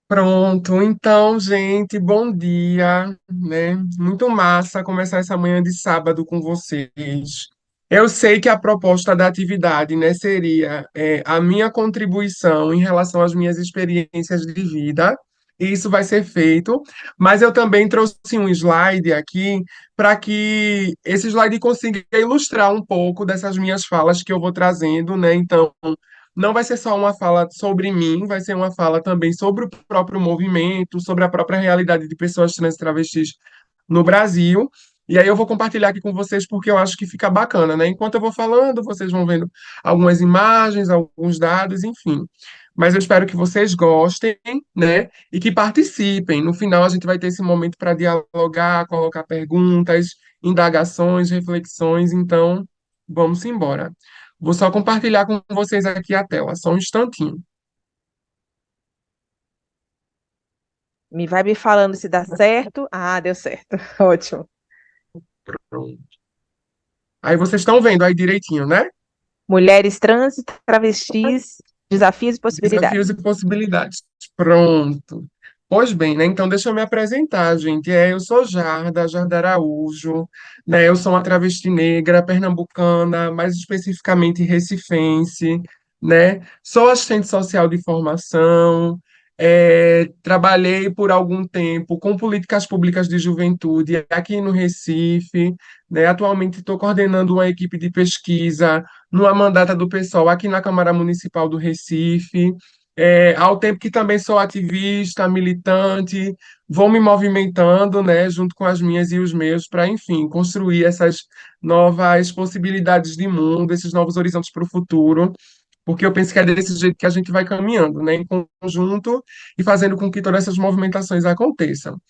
Pronto, então, gente, bom dia, né? Muito massa começar essa manhã de sábado com vocês. Eu sei que a proposta da atividade, né, seria a minha contribuição em relação às minhas experiências de vida, e isso vai ser feito, mas eu também trouxe um slide aqui para que esse slide consiga ilustrar um pouco dessas minhas falas que eu vou trazendo, né? Então, não vai ser só uma fala sobre mim, vai ser uma fala também sobre o próprio movimento, sobre a própria realidade de pessoas trans e travestis no Brasil. E aí eu vou compartilhar aqui com vocês porque eu acho que fica bacana, né? Enquanto eu vou falando, vocês vão vendo algumas imagens, alguns dados, enfim. Mas eu espero que vocês gostem, né? E que participem. No final, a gente vai ter esse momento para dialogar, colocar perguntas, indagações, reflexões. Então, vamos embora. Vou só compartilhar com vocês aqui a tela, só um instantinho. Me vai me falando se dá certo. Ah, deu certo. Ótimo. Pronto. Aí vocês estão vendo aí direitinho, né? Mulheres trans e travestis, desafios e Desafios possibilidades. e possibilidades. Pronto. Pois bem, né? Então deixa eu me apresentar, gente. Eu sou Jarda Araújo, né? Eu sou uma travesti negra pernambucana, mais especificamente recifense, né? Sou assistente social de formação, trabalhei por algum tempo com políticas públicas de juventude aqui no Recife, né? Atualmente estou coordenando uma equipe de pesquisa numa mandata do PSOL aqui na Câmara Municipal do Recife, ao tempo que também sou ativista, militante, vou me movimentando, né, junto com as minhas e os meus, para, enfim, construir essas novas possibilidades de mundo, esses novos horizontes para o futuro, porque eu penso que é desse jeito que a gente vai caminhando, né, em conjunto e fazendo com que todas essas movimentações aconteçam.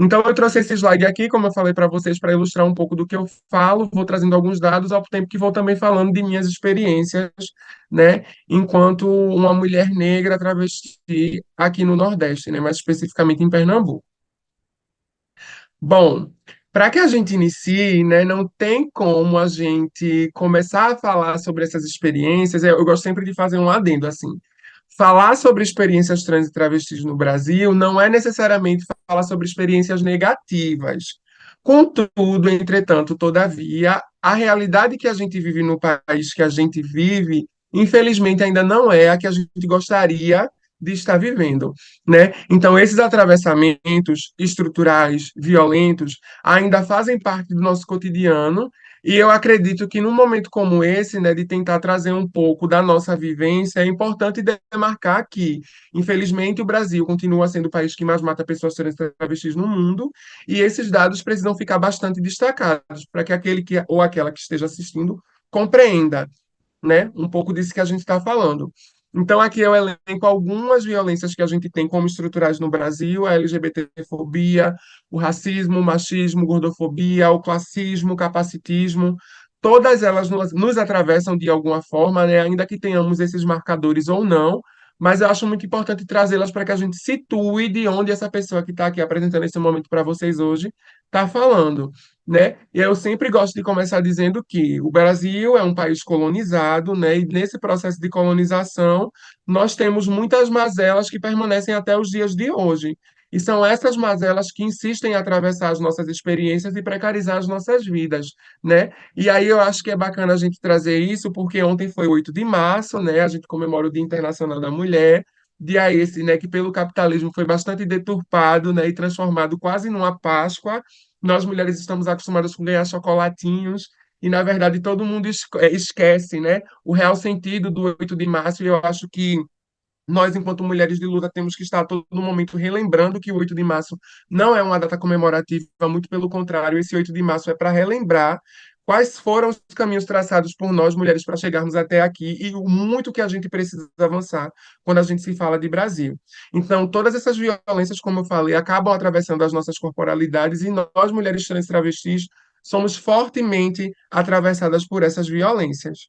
Então, eu trouxe esse slide aqui, como eu falei para vocês, para ilustrar um pouco do que eu falo, vou trazendo alguns dados, ao tempo que vou também falando de minhas experiências, né, enquanto uma mulher negra travesti aqui no Nordeste, né, mais especificamente em Pernambuco. Bom, para que a gente inicie, né, não tem como a gente começar a falar sobre essas experiências. Eu gosto sempre de fazer um adendo assim. Falar sobre experiências trans e travestis no Brasil não é necessariamente falar sobre experiências negativas. Contudo, entretanto, todavia, a realidade que a gente vive no país que a gente vive, infelizmente, ainda não é a que a gente gostaria de estar vivendo, né? Então, esses atravessamentos estruturais, violentos, ainda fazem parte do nosso cotidiano, e eu acredito que num momento como esse, né, de tentar trazer um pouco da nossa vivência, é importante demarcar que, infelizmente, o Brasil continua sendo o país que mais mata pessoas trans e travestis no mundo, e esses dados precisam ficar bastante destacados para que aquele que ou aquela que esteja assistindo compreenda, né, um pouco disso que a gente está falando. Então, aqui eu elenco algumas violências que a gente tem como estruturais no Brasil: a LGBTfobia, o racismo, o machismo, gordofobia, o classismo, o capacitismo. Todas elas nos atravessam de alguma forma, né, ainda que tenhamos esses marcadores ou não, mas eu acho muito importante trazê-las para que a gente situe de onde essa pessoa que está aqui apresentando esse momento para vocês hoje está falando, né? E eu sempre gosto de começar dizendo que o Brasil é um país colonizado, né? E nesse processo de colonização, nós temos muitas mazelas que permanecem até os dias de hoje. E são essas mazelas que insistem em atravessar as nossas experiências e precarizar as nossas vidas, né? E aí eu acho que é bacana a gente trazer isso, porque ontem foi 8 de março, né? A gente comemora o Dia Internacional da Mulher, dia esse, né, que pelo capitalismo foi bastante deturpado, né, e transformado quase numa Páscoa. Nós mulheres estamos acostumadas com ganhar chocolatinhos e, na verdade, todo mundo esquece, né, o real sentido do 8 de março. E eu acho que nós, enquanto mulheres de luta, temos que estar a todo momento relembrando que o 8 de março não é uma data comemorativa, muito pelo contrário, esse 8 de março é para relembrar quais foram os caminhos traçados por nós, mulheres, para chegarmos até aqui e o muito que a gente precisa avançar quando a gente se fala de Brasil. Então, todas essas violências, como eu falei, acabam atravessando as nossas corporalidades e nós, mulheres trans e travestis, somos fortemente atravessadas por essas violências.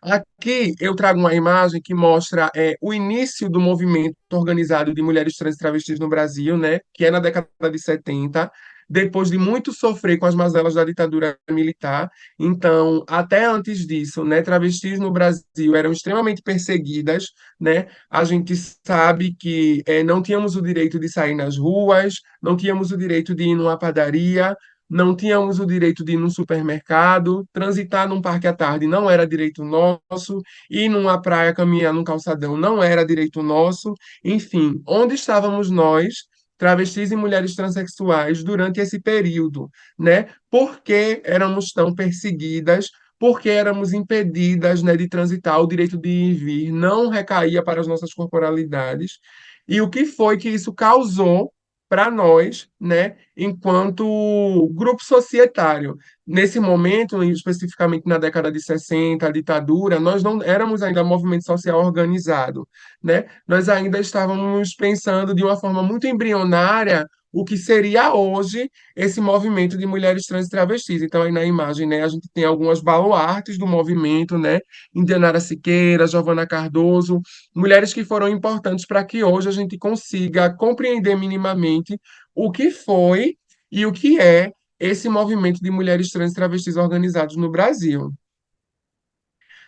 Aqui eu trago uma imagem que mostra o início do movimento organizado de mulheres trans e travestis no Brasil, né, que é na década de 70. depois de muito sofrer com as mazelas da ditadura militar. Então, até antes disso, né, travestis no Brasil eram extremamente perseguidas, né? A gente sabe que não tínhamos o direito de sair nas ruas, não tínhamos o direito de ir numa padaria, não tínhamos o direito de ir num supermercado, transitar num parque à tarde não era direito nosso, ir numa praia, caminhar num calçadão não era direito nosso. Enfim, onde estávamos nós, travestis e mulheres transexuais, durante esse período, né? Por que éramos tão perseguidas? Porque éramos impedidas, né, de transitar, o direito de ir e vir não recaía para as nossas corporalidades. E o que foi que isso causou para nós, né, enquanto grupo societário? Nesse momento, especificamente na década de 60, a ditadura, nós não éramos ainda movimento social organizado, né? Nós ainda estávamos pensando de uma forma muito embrionária o que seria hoje esse movimento de mulheres trans e travestis. Então, aí na imagem, né, a gente tem algumas baluartes do movimento, né? Indianara Siqueira, Giovana Cardoso, mulheres que foram importantes para que hoje a gente consiga compreender minimamente o que foi e o que é esse movimento de mulheres trans e travestis organizados no Brasil.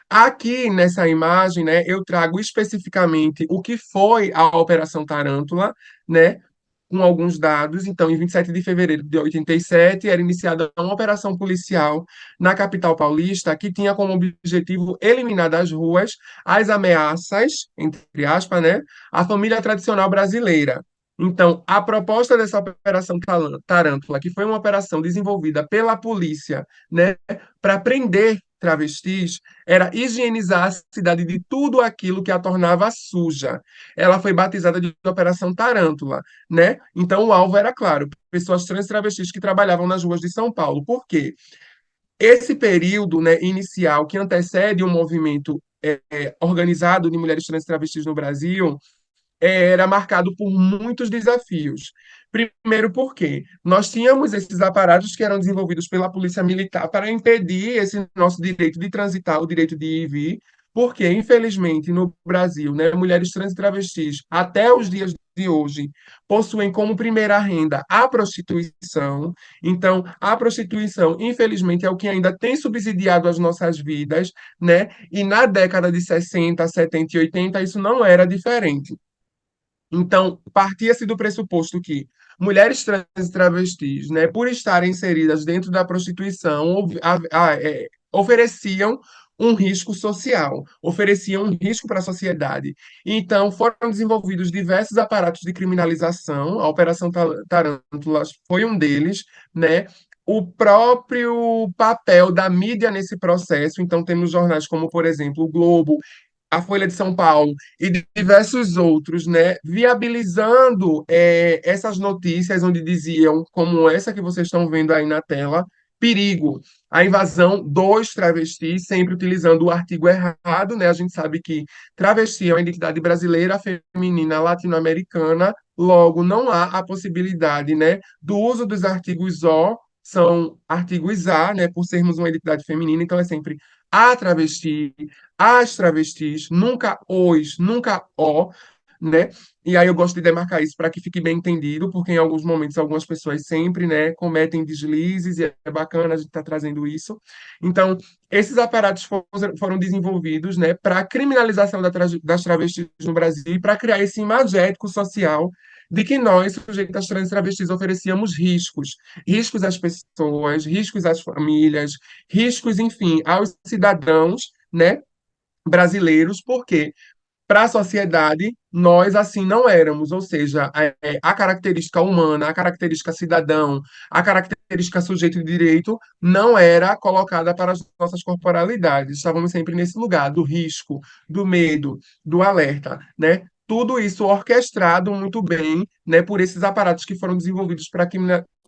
Aqui nessa imagem, né, eu trago especificamente o que foi a Operação Tarântula, né, com alguns dados. Então, em 27 de fevereiro de 87, era iniciada uma operação policial na capital paulista que tinha como objetivo eliminar das ruas as ameaças, entre aspas, né, à família tradicional brasileira. Então, a proposta dessa Operação Tarântula, que foi uma operação desenvolvida pela polícia, né, para prender travestis, era higienizar a cidade de tudo aquilo que a tornava suja. Ela foi batizada de Operação Tarântula, né? Então o alvo era claro, pessoas trans e travestis que trabalhavam nas ruas de São Paulo. Por quê? Esse período, né, inicial que antecede o movimento organizado de mulheres trans e travestis no Brasil era marcado por muitos desafios. Primeiro, porque nós tínhamos esses aparatos que eram desenvolvidos pela Polícia Militar para impedir esse nosso direito de transitar, o direito de ir e vir, porque, infelizmente, no Brasil, né, mulheres trans e travestis, até os dias de hoje, possuem como primeira renda a prostituição. Então, a prostituição, infelizmente, é o que ainda tem subsidiado as nossas vidas, né? E na década de 60, 70 e 80, isso não era diferente. Então, partia-se do pressuposto que mulheres trans e travestis, né, por estarem inseridas dentro da prostituição, ofereciam um risco social, ofereciam um risco para a sociedade. Então, foram desenvolvidos diversos aparatos de criminalização, a Operação Tarântula foi um deles, né? O próprio papel da mídia nesse processo, então temos jornais como, por exemplo, o Globo, a Folha de São Paulo e diversos outros, né, viabilizando essas notícias onde diziam, como essa que vocês estão vendo aí na tela, perigo, a invasão dos travestis, sempre utilizando o artigo errado, né? A gente sabe que travesti é uma identidade brasileira, feminina, latino-americana, logo não há a possibilidade, né, do uso dos artigos O, são artigos A, né, por sermos uma identidade feminina, então é sempre a travesti, as travestis, nunca os, nunca o, né? E aí eu gosto de demarcar isso para que fique bem entendido, porque em alguns momentos algumas pessoas sempre, né, cometem deslizes e é bacana a gente estar trazendo isso. Então, esses aparatos foram desenvolvidos, né, para a criminalização das travestis no Brasil e para criar esse imagético social de que nós, sujeitas trans e travestis, oferecíamos riscos, riscos às pessoas, riscos às famílias, riscos, enfim, aos cidadãos, né, brasileiros, porque para a sociedade nós assim não éramos, ou seja, a característica humana, a característica cidadão, a característica sujeito de direito não era colocada para as nossas corporalidades. Estávamos sempre nesse lugar do risco, do medo, do alerta, né? Tudo isso orquestrado muito bem, né, por esses aparatos que foram desenvolvidos para a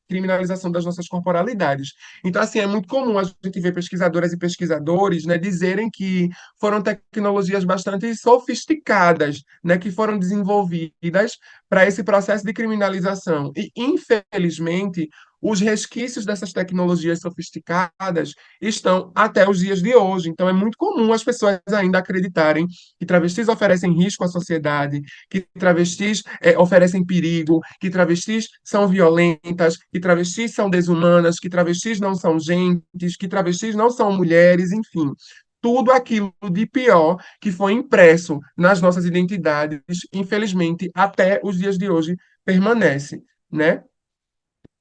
criminalização das nossas corporalidades. Então, assim, é muito comum a gente ver pesquisadoras e pesquisadores, né, dizerem que foram tecnologias bastante sofisticadas, né, que foram desenvolvidas para esse processo de criminalização. E, infelizmente, os resquícios dessas tecnologias sofisticadas estão até os dias de hoje. Então, é muito comum as pessoas ainda acreditarem que travestis oferecem risco à sociedade, que travestis oferecem perigo, que travestis são violentas, que travestis são desumanas, que travestis não são gentes, que travestis não são mulheres, enfim. Tudo aquilo de pior que foi impresso nas nossas identidades, infelizmente, até os dias de hoje permanece, né?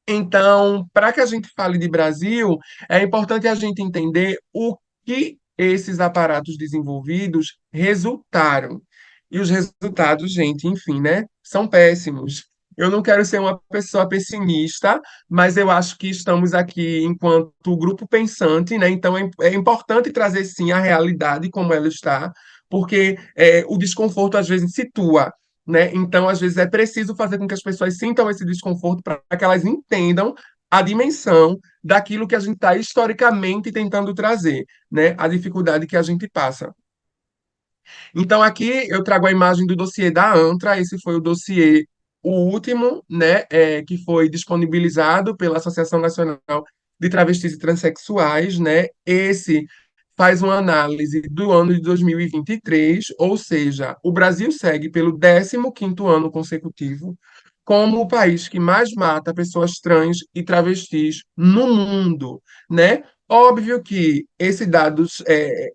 Então, para que a gente fale de Brasil, é importante a gente entender o que esses aparatos desenvolvidos resultaram. E os resultados, gente, enfim, né, são péssimos. Eu não quero ser uma pessoa pessimista, mas eu acho que estamos aqui enquanto grupo pensante, né? Então é importante trazer sim a realidade como ela está, porque o desconforto às vezes situa, né? Então, às vezes, é preciso fazer com que as pessoas sintam esse desconforto para que elas entendam a dimensão daquilo que a gente está historicamente tentando trazer, né? A dificuldade que a gente passa. Então, aqui eu trago a imagem do dossiê da ANTRA. Esse foi o dossiê, o último, né, que foi disponibilizado pela Associação Nacional de Travestis e Transsexuais, né? Esse faz uma análise do ano de 2023, ou seja, o Brasil segue pelo 15º ano consecutivo como o país que mais mata pessoas trans e travestis no mundo, né? Óbvio que esse dados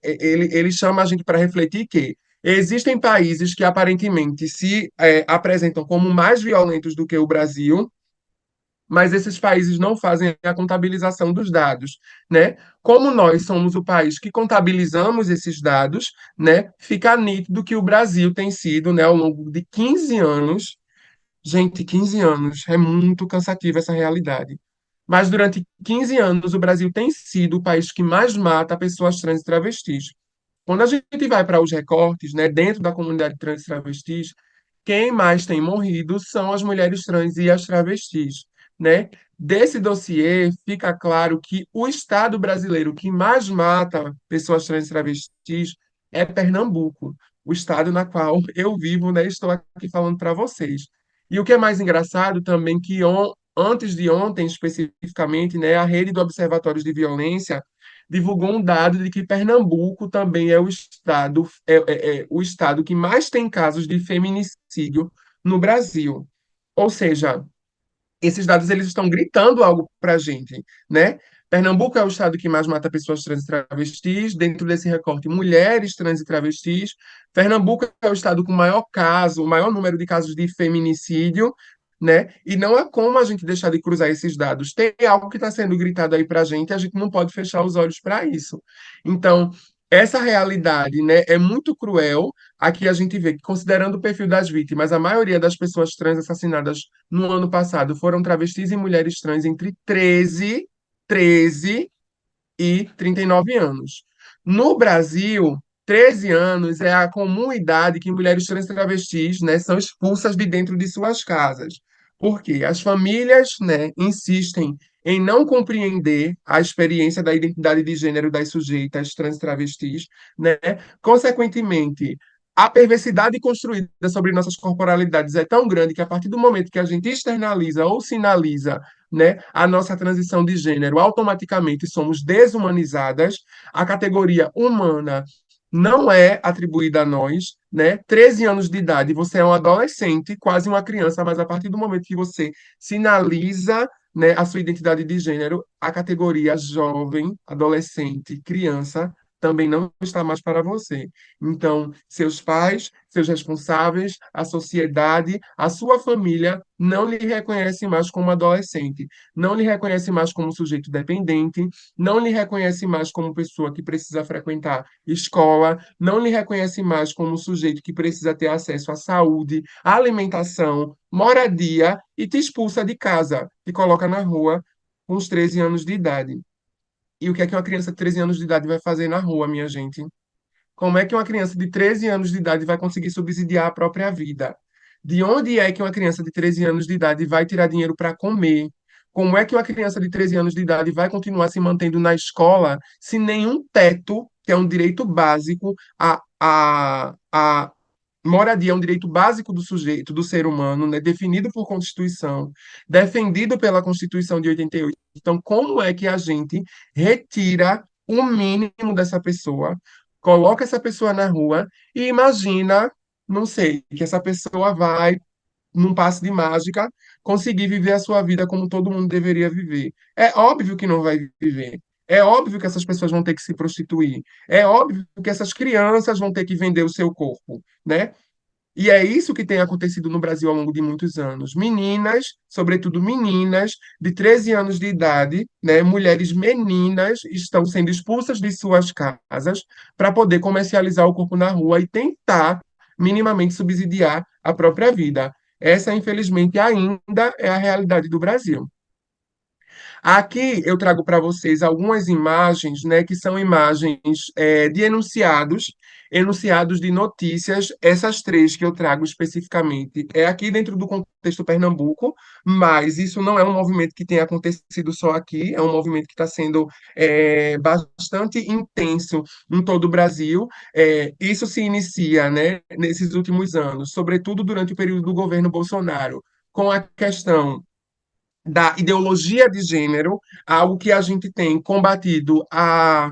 ele chama a gente para refletir que existem países que aparentemente se apresentam como mais violentos do que o Brasil, mas esses países não fazem a contabilização dos dados, né? Como nós somos o país que contabilizamos esses dados, né? Fica nítido que o Brasil tem sido, né, ao longo de 15 anos, gente, 15 anos, é muito cansativo essa realidade. Mas durante 15 anos, o Brasil tem sido o país que mais mata pessoas trans e travestis. Quando a gente vai para os recortes, né, dentro da comunidade trans e travestis, quem mais tem morrido são as mulheres trans e as travestis, né? Desse dossiê fica claro que o estado brasileiro que mais mata pessoas trans e travestis é Pernambuco, o estado na qual eu vivo, né? Estou aqui falando para vocês. E o que é mais engraçado também que antes de ontem, especificamente, né, a rede do Observatórios de Violência divulgou um dado de que Pernambuco também é o estado que mais tem casos de feminicídio no Brasil. Ou seja, esses dados eles estão gritando algo para a gente, né? Pernambuco é o estado que mais mata pessoas trans e travestis, dentro desse recorte, mulheres trans e travestis. Pernambuco é o estado com maior caso, o maior número de casos de feminicídio, né? E não é como a gente deixar de cruzar esses dados. Tem algo que está sendo gritado aí para a gente não pode fechar os olhos para isso. Então, essa realidade, né, é muito cruel. Aqui a gente vê que, considerando o perfil das vítimas, a maioria das pessoas trans assassinadas no ano passado foram travestis e mulheres trans entre 13 e 39 anos. No Brasil, 13 anos é a comum idade que mulheres trans e travestis, né, são expulsas de dentro de suas casas. Porque as famílias, né, insistem em não compreender a experiência da identidade de gênero das sujeitas trans e travestis, né? Consequentemente, a perversidade construída sobre nossas corporalidades é tão grande que a partir do momento que a gente externaliza ou sinaliza, né, a nossa transição de gênero, automaticamente somos desumanizadas, a categoria humana não é atribuída a nós, né? 13 anos de idade, você é um adolescente, quase uma criança, mas a partir do momento que você sinaliza, né, a sua identidade de gênero, a categoria jovem, adolescente, criança também não está mais para você. Então, seus pais, seus responsáveis, a sociedade, a sua família não lhe reconhece mais como adolescente, não lhe reconhece mais como sujeito dependente, não lhe reconhece mais como pessoa que precisa frequentar escola, não lhe reconhece mais como sujeito que precisa ter acesso à saúde, à alimentação, moradia e te expulsa de casa, te coloca na rua com os 13 anos de idade. E o que é que uma criança de 13 anos de idade vai fazer na rua, minha gente? Como é que uma criança de 13 anos de idade vai conseguir subsidiar a própria vida? De onde é que uma criança de 13 anos de idade vai tirar dinheiro para comer? Como é que uma criança de 13 anos de idade vai continuar se mantendo na escola se nenhum teto, que é um direito básico, a moradia é um direito básico do sujeito, do ser humano, né, definido por Constituição, defendido pela Constituição de 88. Então, como é que a gente retira o mínimo dessa pessoa, coloca essa pessoa na rua e imagina, não sei, que essa pessoa vai num passe de mágica, conseguir viver a sua vida como todo mundo deveria viver. É óbvio que não vai viver. É óbvio que essas pessoas vão ter que se prostituir. É óbvio que essas crianças vão ter que vender o seu corpo, né? E é isso que tem acontecido no Brasil ao longo de muitos anos. Meninas, sobretudo meninas de 13 anos de idade, né, mulheres meninas, estão sendo expulsas de suas casas para poder comercializar o corpo na rua e tentar minimamente subsidiar a própria vida. Essa, infelizmente, ainda é a realidade do Brasil. Aqui eu trago para vocês algumas imagens, né, que são imagens de enunciados de notícias. Essas três que eu trago especificamente é aqui dentro do contexto Pernambuco, mas isso não é um movimento que tem acontecido só aqui, é um movimento que está sendo bastante intenso em todo o Brasil. Isso se inicia, né, nesses últimos anos, sobretudo durante o período do governo Bolsonaro, com a questão da ideologia de gênero, algo que a gente tem combatido a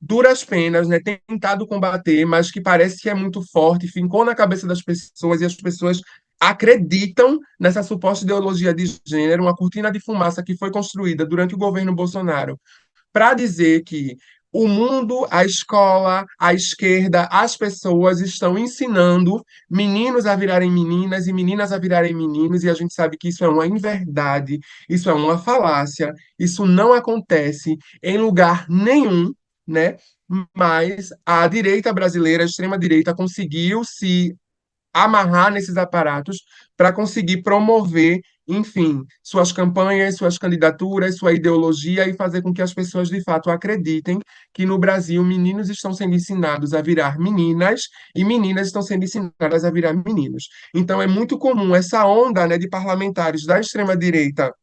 duras penas, né, tentado combater, mas que parece que é muito forte, fincou na cabeça das pessoas e as pessoas acreditam nessa suposta ideologia de gênero, uma cortina de fumaça que foi construída durante o governo Bolsonaro para dizer que o mundo, a escola, a esquerda, as pessoas estão ensinando meninos a virarem meninas e meninas a virarem meninos, e a gente sabe que isso é uma inverdade, isso é uma falácia, isso não acontece em lugar nenhum, né? Mas a direita brasileira, a extrema-direita, conseguiu se amarrar nesses aparatos para conseguir promover, enfim, suas campanhas, suas candidaturas, sua ideologia e fazer com que as pessoas de fato acreditem que no Brasil meninos estão sendo ensinados a virar meninas e meninas estão sendo ensinadas a virar meninos. Então é muito comum essa onda, né, de parlamentares da extrema-direita,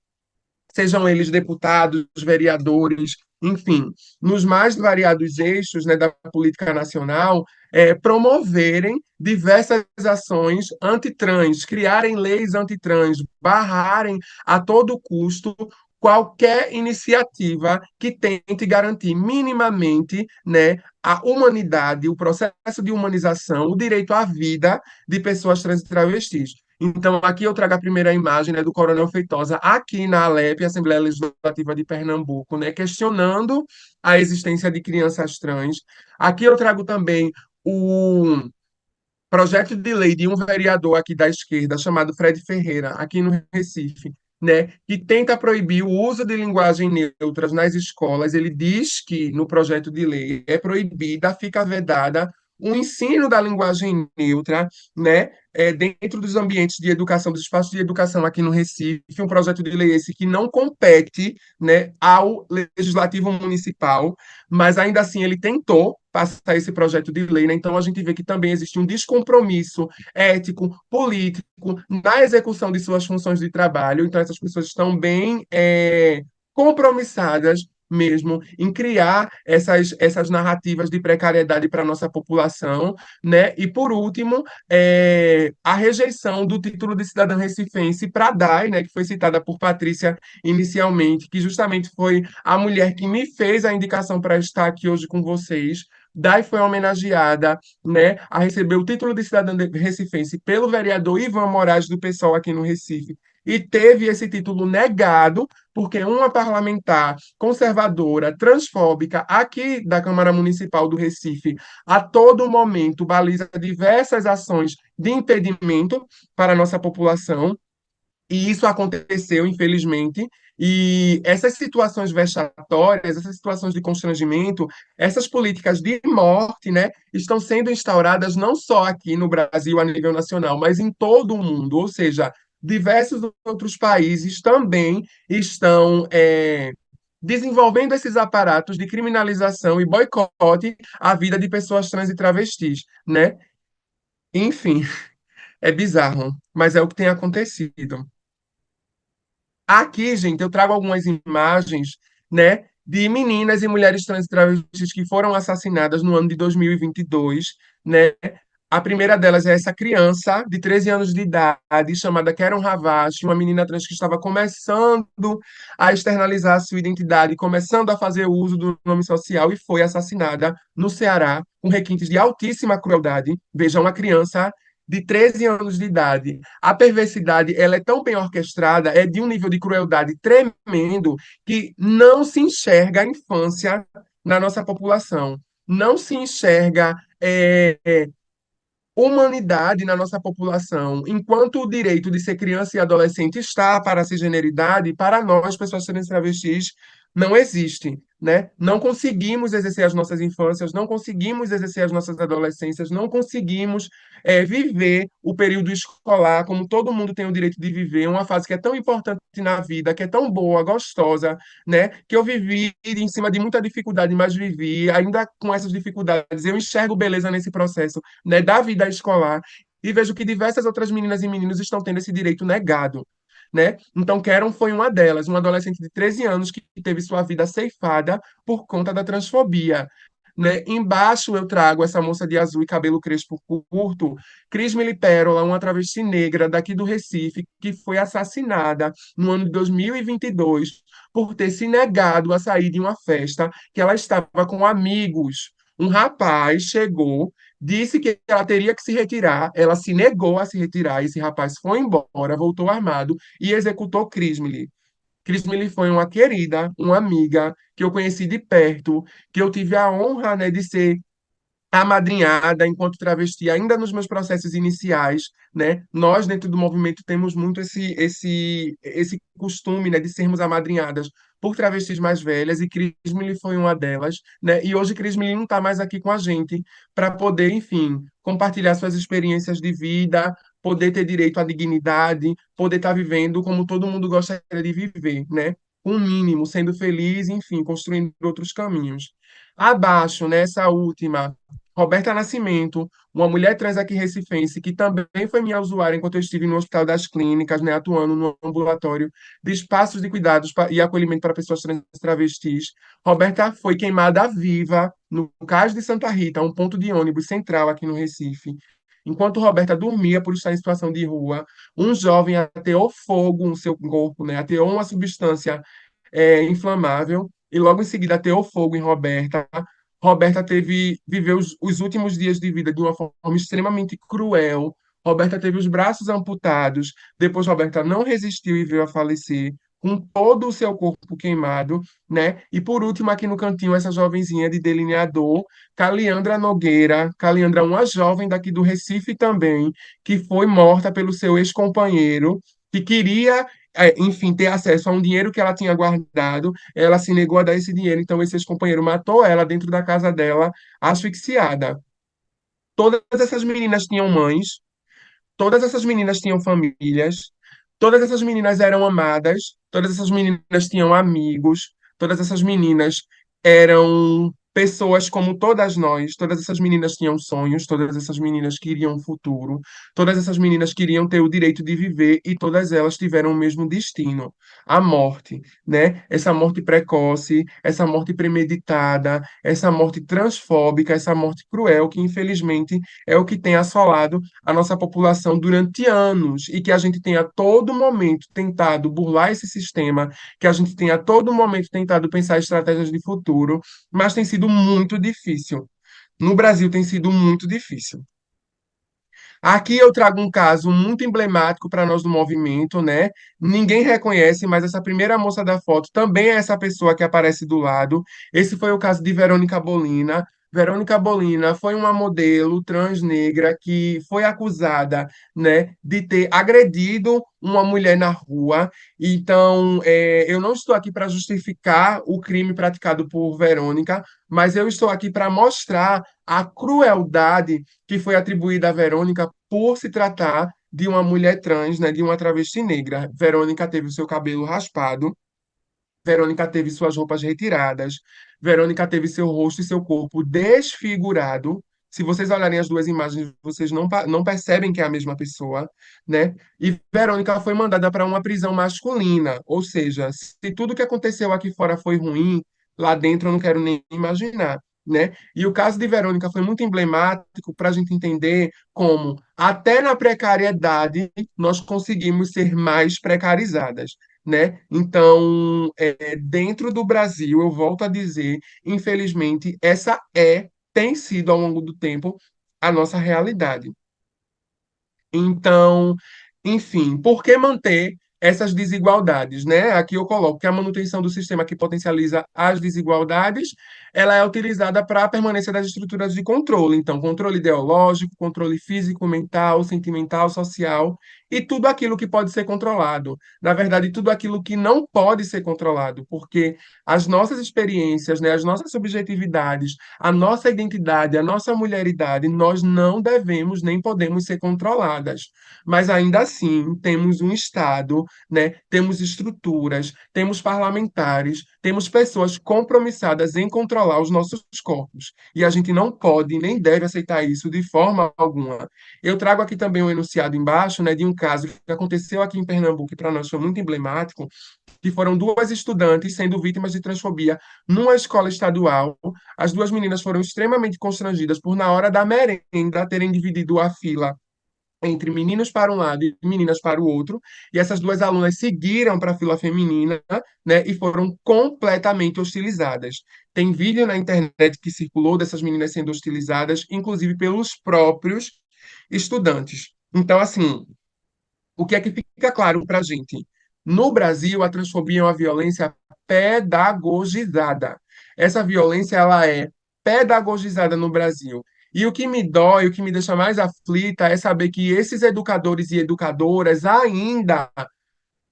sejam eles deputados, vereadores, enfim, nos mais variados eixos, né, da política nacional, promoverem diversas ações antitrans, criarem leis antitrans, barrarem a todo custo qualquer iniciativa que tente garantir minimamente, né, a humanidade, o processo de humanização, o direito à vida de pessoas trans e travestis. Então, aqui eu trago a primeira imagem, né, do Coronel Feitosa, aqui na Alep, Assembleia Legislativa de Pernambuco, né, questionando a existência de crianças trans. Aqui eu trago também o projeto de lei de um vereador aqui da esquerda, chamado Fred Ferreira, aqui no Recife, né, que tenta proibir o uso de linguagem neutras nas escolas. Ele diz que no projeto de lei é proibida, fica vedada o ensino da linguagem neutra, né, dentro dos ambientes de educação, dos espaços de educação aqui no Recife, um projeto de lei esse que não compete, né, ao legislativo municipal, mas ainda assim ele tentou passar esse projeto de lei, né? Então a gente vê que também existe um descompromisso ético, político na execução de suas funções de trabalho. Então essas pessoas estão bem compromissadas mesmo em criar essas narrativas de precariedade para a nossa população, né? E por último, a rejeição do título de cidadã recifense para a DAI, né? Que foi citada por Patrícia inicialmente, que justamente foi a mulher que me fez a indicação para estar aqui hoje com vocês. Dai foi homenageada, né, a receber o título de cidadã recifense pelo vereador Ivan Moraes do PSOL aqui no Recife e teve esse título negado porque uma parlamentar conservadora, transfóbica aqui da Câmara Municipal do Recife a todo momento baliza diversas ações de impedimento para a nossa população. E isso aconteceu, infelizmente, e essas situações vexatórias, essas situações de constrangimento, essas políticas de morte, né, estão sendo instauradas não só aqui no Brasil a nível nacional, mas em todo o mundo. Ou seja, diversos outros países também estão desenvolvendo esses aparatos de criminalização e boicote à vida de pessoas trans e travestis, né? Enfim, é bizarro, mas é o que tem acontecido. Aqui, gente, eu trago algumas imagens, né, de meninas e mulheres trans e travestis que foram assassinadas no ano de 2022, né? A primeira delas é essa criança de 13 anos de idade, chamada Karen Havashi, uma menina trans que estava começando a externalizar a sua identidade, começando a fazer uso do nome social e foi assassinada no Ceará, com requintes de altíssima crueldade. Veja, uma criança de 13 anos de idade. A perversidade, ela é tão bem orquestrada, é de um nível de crueldade tremendo, que não se enxerga a infância na nossa população. Não se enxerga humanidade na nossa população, enquanto o direito de ser criança e adolescente está para a cisgeneridade, para nós, pessoas trans e travestis, não existe, né? Não conseguimos exercer as nossas infâncias, não conseguimos exercer as nossas adolescências, não conseguimos viver o período escolar como todo mundo tem o direito de viver, uma fase que é tão importante na vida, que é tão boa, gostosa, né? Que eu vivi em cima de muita dificuldade, mas vivi, ainda com essas dificuldades, eu enxergo beleza nesse processo, né, da vida escolar e vejo que diversas outras meninas e meninos estão tendo esse direito negado, né? Então, Karen foi uma delas, uma adolescente de 13 anos que teve sua vida ceifada por conta da transfobia. Né? Embaixo eu trago essa moça de azul e cabelo crespo curto, Crismile Pérola, uma travesti negra daqui do Recife, que foi assassinada no ano de 2022 por ter se negado a sair de uma festa que ela estava com amigos. Um rapaz chegou, disse que ela teria que se retirar, ela se negou a se retirar, esse rapaz foi embora, voltou armado e executou Crismile. Crismile foi uma querida, uma amiga que eu conheci de perto, que eu tive a honra, né, de ser amadrinhada enquanto travesti, ainda nos meus processos iniciais, né? Nós, dentro do movimento, temos muito esse costume, né, de sermos amadrinhadas por travestis mais velhas, e Crismile foi uma delas, né? E hoje Crismile não está mais aqui com a gente para poder, enfim, compartilhar suas experiências de vida, poder ter direito à dignidade, poder estar vivendo como todo mundo gostaria de viver, né? Com o mínimo, sendo feliz, enfim, construindo outros caminhos. Abaixo, nessa última, Roberta Nascimento, uma mulher trans aqui recifense, que também foi minha usuária enquanto eu estive no Hospital das Clínicas, né, atuando no ambulatório de espaços de cuidados e acolhimento para pessoas trans e travestis. Roberta foi queimada viva no Cais de Santa Rita, um ponto de ônibus central aqui no Recife. Enquanto Roberta dormia por estar em situação de rua, um jovem ateou fogo no seu corpo, né, ateou uma substância inflamável e logo em seguida ateou fogo em Roberta. Roberta viveu os últimos dias de vida de uma forma extremamente cruel. Roberta teve os braços amputados. Depois, Roberta não resistiu e veio a falecer, com todo o seu corpo queimado, né? E por último, aqui no cantinho, essa jovenzinha de delineador, Caliandra Nogueira. Caliandra, uma jovem daqui do Recife também, que foi morta pelo seu ex-companheiro, que queria enfim, ter acesso a um dinheiro que ela tinha guardado, ela se negou a dar esse dinheiro, então esse ex-companheiro matou ela dentro da casa dela, asfixiada. Todas essas meninas tinham mães, todas essas meninas tinham famílias, todas essas meninas eram amadas, todas essas meninas tinham amigos, todas essas meninas eram pessoas como todas essas meninas tinham sonhos, todas essas meninas queriam um futuro, todas essas meninas queriam ter o direito de viver e todas elas tiveram o mesmo destino, a morte, né? Essa morte precoce, essa morte premeditada, essa morte transfóbica, essa morte cruel que infelizmente é o que tem assolado a nossa população durante anos e que a gente tem a todo momento tentado burlar esse sistema, que a gente tem a todo momento tentado pensar estratégias de futuro, mas tem sido muito difícil. No Brasil tem sido muito difícil. Aqui eu trago um caso muito emblemático para nós do movimento, né? Ninguém reconhece, mas essa primeira moça da foto também é essa pessoa que aparece do lado. Esse foi o caso de Verônica Bolina. Verônica Bolina foi uma modelo transnegra que foi acusada, né, de ter agredido uma mulher na rua. Então, eu não estou aqui para justificar o crime praticado por Verônica, mas eu estou aqui para mostrar a crueldade que foi atribuída a Verônica por se tratar de uma mulher trans, né, de uma travesti negra. Verônica teve o seu cabelo raspado, Verônica teve suas roupas retiradas, Verônica teve seu rosto e seu corpo desfigurado. Se vocês olharem as duas imagens, vocês não percebem que é a mesma pessoa, né? E Verônica foi mandada para uma prisão masculina, ou seja, se tudo que aconteceu aqui fora foi ruim, lá dentro eu não quero nem imaginar. né? E o caso de Verônica foi muito emblemático para a gente entender como, até na precariedade, nós conseguimos ser mais precarizadas, né? Então, dentro do Brasil, eu volto a dizer, infelizmente, tem sido ao longo do tempo a nossa realidade. Então, enfim, por que manter essas desigualdades, né? Aqui eu coloco que a manutenção do sistema que potencializa as desigualdades, ela é utilizada para a permanência das estruturas de controle. Então, controle ideológico, controle físico, mental, sentimental, social e tudo aquilo que pode ser controlado. Na verdade, tudo aquilo que não pode ser controlado, porque as nossas experiências, né, as nossas subjetividades, a nossa identidade, a nossa mulheridade, nós não devemos nem podemos ser controladas. Mas ainda assim, temos um Estado, né? Temos estruturas, temos parlamentares, temos pessoas compromissadas em controlar os nossos corpos. E a gente não pode nem deve aceitar isso de forma alguma. Eu trago aqui também um enunciado embaixo, né, de um caso que aconteceu aqui em Pernambuco, que para nós foi muito emblemático, que foram duas estudantes sendo vítimas de transfobia numa escola estadual. As duas meninas foram extremamente constrangidas por, na hora da merenda, terem dividido a fila entre meninos para um lado e meninas para o outro, e essas duas alunas seguiram para a fila feminina, né, e foram completamente hostilizadas. Tem vídeo na internet que circulou dessas meninas sendo hostilizadas, inclusive pelos próprios estudantes. Então, assim, o que é que fica claro para a gente? No Brasil, a transfobia é uma violência pedagogizada. Essa violência ela é pedagogizada no Brasil. E o que me dói, o que me deixa mais aflita é saber que esses educadores e educadoras ainda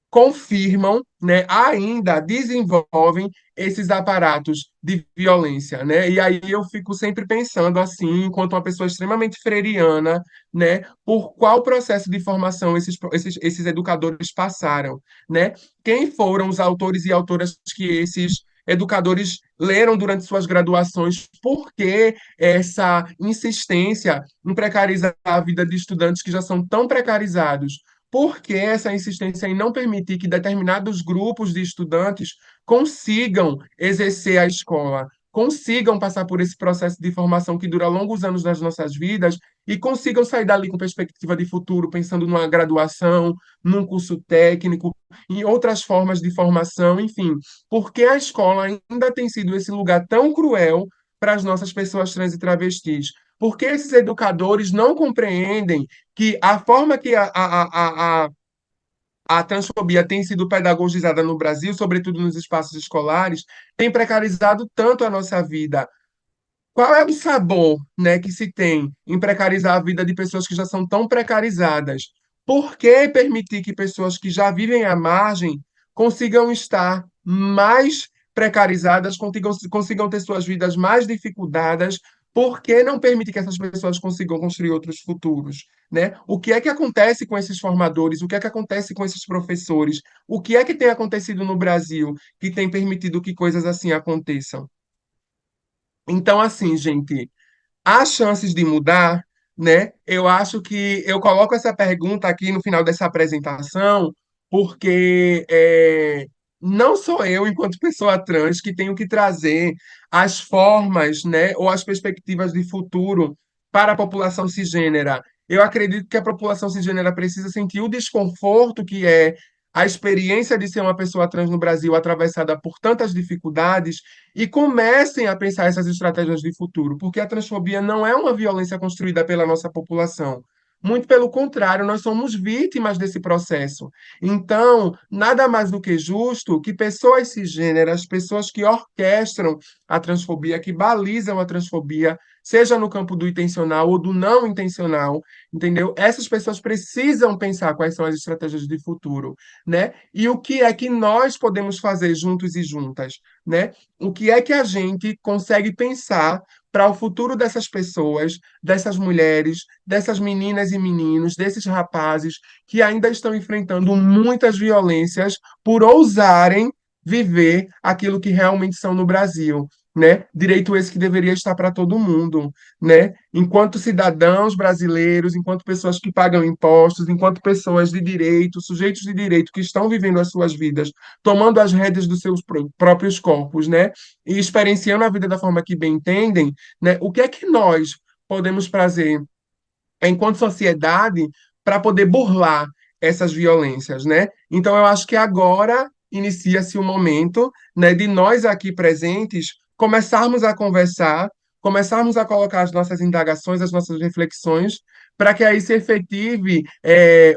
confirmam, né, ainda desenvolvem esses aparatos de violência, né? E aí eu fico sempre pensando assim, enquanto uma pessoa extremamente freiriana, né, por qual processo de formação esses educadores passaram, né? Quem foram os autores e autoras que esses educadores leram durante suas graduações? Por que essa insistência em precarizar a vida de estudantes que já são tão precarizados? Por que essa insistência em não permitir que determinados grupos de estudantes consigam exercer a escola, consigam passar por esse processo de formação que dura longos anos das nossas vidas e consigam sair dali com perspectiva de futuro, pensando numa graduação, num curso técnico, em outras formas de formação, enfim, porque a escola ainda tem sido esse lugar tão cruel para as nossas pessoas trans e travestis? Porque esses educadores não compreendem que a forma que a transfobia tem sido pedagogizada no Brasil, sobretudo nos espaços escolares, tem precarizado tanto a nossa vida. Qual é o sabor, né, que se tem em precarizar a vida de pessoas que já são tão precarizadas? Por que permitir que pessoas que já vivem à margem consigam estar mais precarizadas, consigam ter suas vidas mais dificultadas? Por que não permitir que essas pessoas consigam construir outros futuros, né? O que é que acontece com esses formadores? O que é que acontece com esses professores? O que é que tem acontecido no Brasil que tem permitido que coisas assim aconteçam? Então, assim, gente, há chances de mudar, né? Eu acho que eu coloco essa pergunta aqui no final dessa apresentação, porque não sou eu, enquanto pessoa trans, que tenho que trazer as formas, né, ou as perspectivas de futuro para a população cisgênera. Eu acredito que a população cisgênera precisa sentir o desconforto que é a experiência de ser uma pessoa trans no Brasil atravessada por tantas dificuldades e comecem a pensar essas estratégias de futuro, porque a transfobia não é uma violência construída pela nossa população. Muito pelo contrário, nós somos vítimas desse processo. Então, nada mais do que justo que pessoas cisgêneras, pessoas que orquestram a transfobia, que balizam a transfobia, seja no campo do intencional ou do não intencional, entendeu? Essas pessoas precisam pensar quais são as estratégias de futuro, né? E o que é que nós podemos fazer juntos e juntas, né? O que é que a gente consegue pensar para o futuro dessas pessoas, dessas mulheres, dessas meninas e meninos, desses rapazes que ainda estão enfrentando muitas violências por ousarem viver aquilo que realmente são no Brasil, né? Direito esse que deveria estar para todo mundo, né? Enquanto cidadãos brasileiros, enquanto pessoas que pagam impostos, enquanto pessoas de direito, sujeitos de direito que estão vivendo as suas vidas, tomando as rédeas dos seus próprios corpos, né? E experienciando a vida da forma que bem entendem, né? O que é que nós podemos fazer enquanto sociedade para poder burlar essas violências, né? Então eu acho que agora inicia-se o momento, né, de nós aqui presentes começarmos a conversar, começarmos a colocar as nossas indagações, as nossas reflexões, para que aí se efetive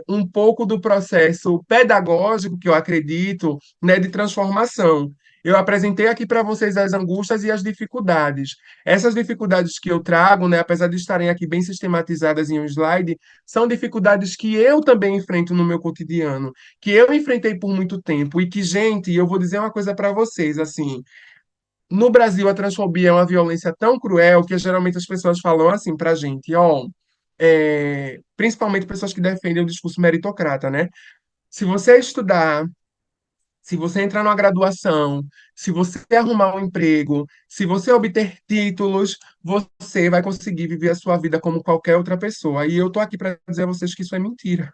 um pouco do processo pedagógico que eu acredito, né, de transformação. Eu apresentei aqui para vocês as angústias e as dificuldades. Essas dificuldades que eu trago, né, apesar de estarem aqui bem sistematizadas em um slide, são dificuldades que eu também enfrento no meu cotidiano, que eu enfrentei por muito tempo e que, gente, eu vou dizer uma coisa para vocês, assim, no Brasil a transfobia é uma violência tão cruel que geralmente as pessoas falam assim pra gente, ó, principalmente pessoas que defendem o discurso meritocrata, né? Se você estudar, se você entrar numa graduação, se você arrumar um emprego, se você obter títulos, você vai conseguir viver a sua vida como qualquer outra pessoa. E eu tô aqui para dizer a vocês que isso é mentira.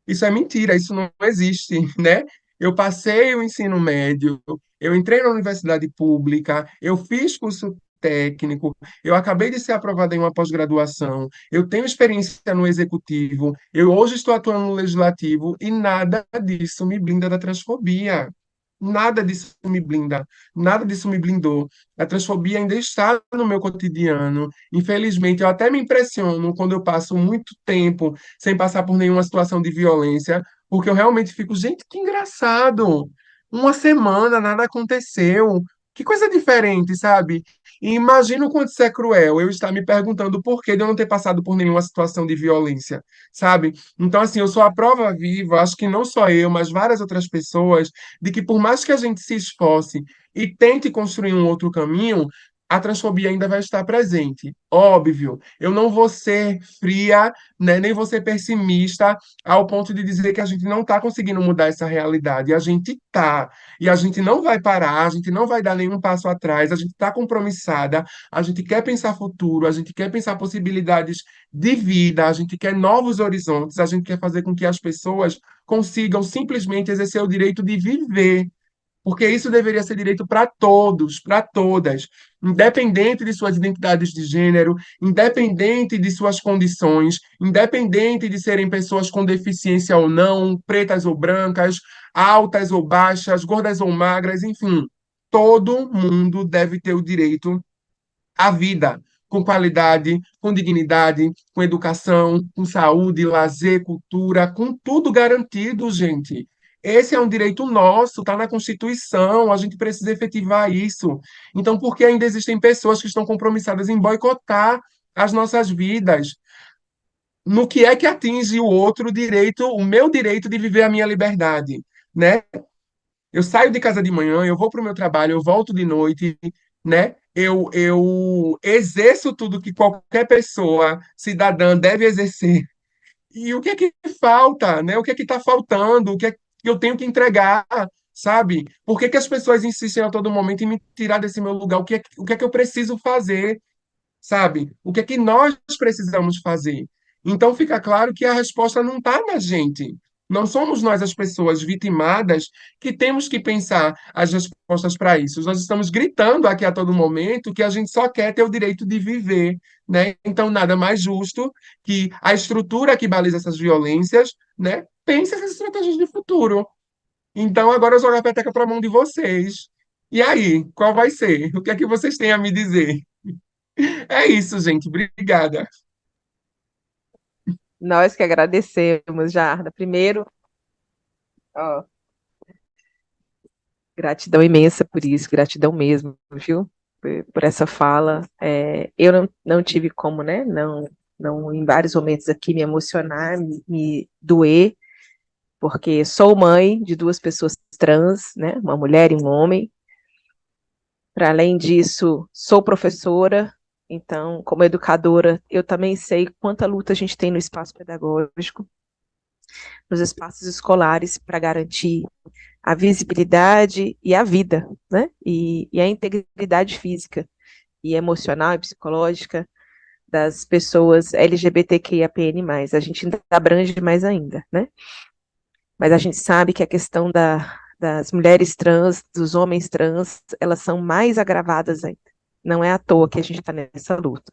Isso é mentira, isso não existe, né? Eu passei o ensino médio, eu entrei na universidade pública, eu fiz curso técnico, eu acabei de ser aprovado em uma pós-graduação, eu tenho experiência no executivo, eu hoje estou atuando no legislativo e nada disso me blinda da transfobia. Nada disso me blinda, nada disso me blindou. A transfobia ainda está no meu cotidiano. Infelizmente, eu até me impressiono quando eu passo muito tempo sem passar por nenhuma situação de violência, porque eu realmente fico, gente, que engraçado. Uma semana nada aconteceu. Que coisa diferente, sabe? E imagino o quanto isso é cruel. Eu estar me perguntando por que de eu não ter passado por nenhuma situação de violência, sabe? Então, assim, eu sou a prova viva, acho que não só eu, mas várias outras pessoas, de que por mais que a gente se esforce e tente construir um outro caminho, a transfobia ainda vai estar presente. Óbvio, eu não vou ser fria, né, nem vou ser pessimista ao ponto de dizer que a gente não está conseguindo mudar essa realidade. A gente está. E a gente não vai parar, a gente não vai dar nenhum passo atrás, a gente está compromissada, a gente quer pensar futuro, a gente quer pensar possibilidades de vida, a gente quer novos horizontes, a gente quer fazer com que as pessoas consigam simplesmente exercer o direito de viver, porque isso deveria ser direito para todos, para todas, independente de suas identidades de gênero, independente de suas condições, independente de serem pessoas com deficiência ou não, pretas ou brancas, altas ou baixas, gordas ou magras, enfim, todo mundo deve ter o direito à vida. Com qualidade, com dignidade, com educação, com saúde, lazer, cultura, com tudo garantido, gente. Esse é um direito nosso, está na Constituição, a gente precisa efetivar isso. Então, por que ainda existem pessoas que estão compromissadas em boicotar as nossas vidas? No que é que atinge o outro direito, o meu direito de viver a minha liberdade, né? Eu saio de casa de manhã, eu vou para o meu trabalho, eu volto de noite, né? Eu exerço tudo que qualquer pessoa, cidadã, deve exercer. E o que é que falta, né? O que é que está faltando? O que é que eu tenho que entregar, sabe? Por que que as pessoas insistem a todo momento em me tirar desse meu lugar? O que é que eu preciso fazer, sabe? O que é que nós precisamos fazer? Então fica claro que a resposta não está na gente. Não somos nós as pessoas vitimadas que temos que pensar as respostas para isso. Nós estamos gritando aqui a todo momento que a gente só quer ter o direito de viver, né? Então nada mais justo que a estrutura que baliza essas violências, né, pense essas estratégias de futuro. Então agora eu jogo a peteca para a mão de vocês. E aí, qual vai ser? O que é que vocês têm a me dizer? É isso, gente. Obrigada. Nós que agradecemos, Jarda. Primeiro, ó, gratidão imensa por isso, gratidão mesmo, viu? Por essa fala. Eu não tive como, né? Não, em vários momentos aqui me emocionar, me doer, porque sou mãe de duas pessoas trans, né? Uma mulher e um homem. Para além disso, sou professora, então, como educadora, eu também sei quanta luta a gente tem no espaço pedagógico, nos espaços escolares, para garantir a visibilidade e a vida, né? E a integridade física e emocional e psicológica das pessoas LGBTQIAPN+. A gente ainda abrange mais ainda, né? Mas a gente sabe que a questão das mulheres trans, dos homens trans, elas são mais agravadas ainda. Não é à toa que a gente está nessa luta.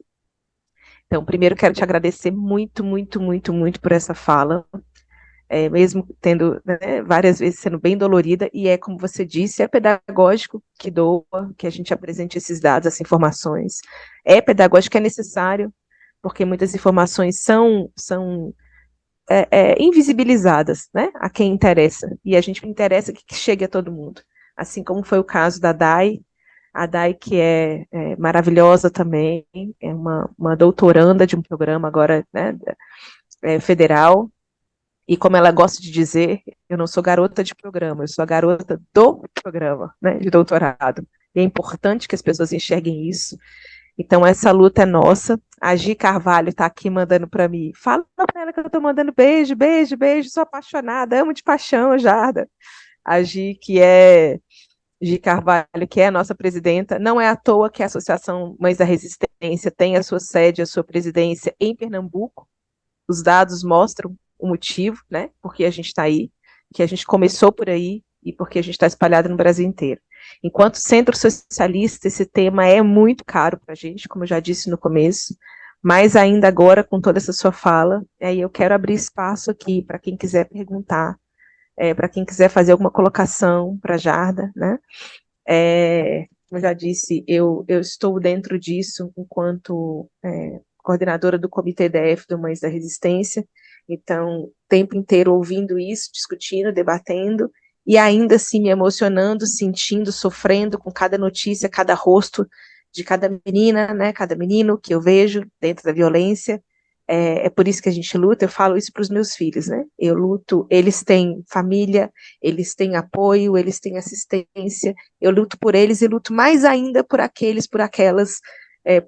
Então, primeiro quero te agradecer muito, muito, muito, muito por essa fala, mesmo tendo, né, várias vezes sendo bem dolorida, e como você disse, é pedagógico que doa, que a gente apresente esses dados, essas informações. É pedagógico, é necessário, porque muitas informações são invisibilizadas, né, a quem interessa, e a gente interessa que chegue a todo mundo, assim como foi o caso da Dai, a Dai que é maravilhosa também, é uma doutoranda de um programa agora, né, federal, e como ela gosta de dizer, eu não sou garota de programa, eu sou a garota do programa, né, de doutorado, e é importante que as pessoas enxerguem isso. Então, essa luta é nossa. A Gi Carvalho está aqui mandando para mim. Fala para ela que eu estou mandando beijo, beijo, beijo. Sou apaixonada, amo de paixão, Jarda. A Gi, Gi Carvalho, que é a nossa presidenta. Não é à toa que a Associação Mães da Resistência tem a sua sede, a sua presidência em Pernambuco. Os dados mostram o motivo, né? Porque a gente está aí, que a gente começou por aí e porque a gente está espalhado no Brasil inteiro. Enquanto centro socialista, esse tema é muito caro para a gente, como eu já disse no começo, mas ainda agora, com toda essa sua fala, aí eu quero abrir espaço aqui para quem quiser perguntar, para quem quiser fazer alguma colocação para a Jarda, né? Como eu já disse, eu estou dentro disso enquanto coordenadora do Comitê DF do Mães da Resistência, então, o tempo inteiro ouvindo isso, discutindo, debatendo, e ainda assim me emocionando, sentindo, sofrendo com cada notícia, cada rosto de cada menina, né, cada menino que eu vejo dentro da violência. É por isso que a gente luta, eu falo isso para os meus filhos, né? Eu luto, eles têm família, eles têm apoio, eles têm assistência, eu luto por eles e luto mais ainda por aqueles, por aquelas,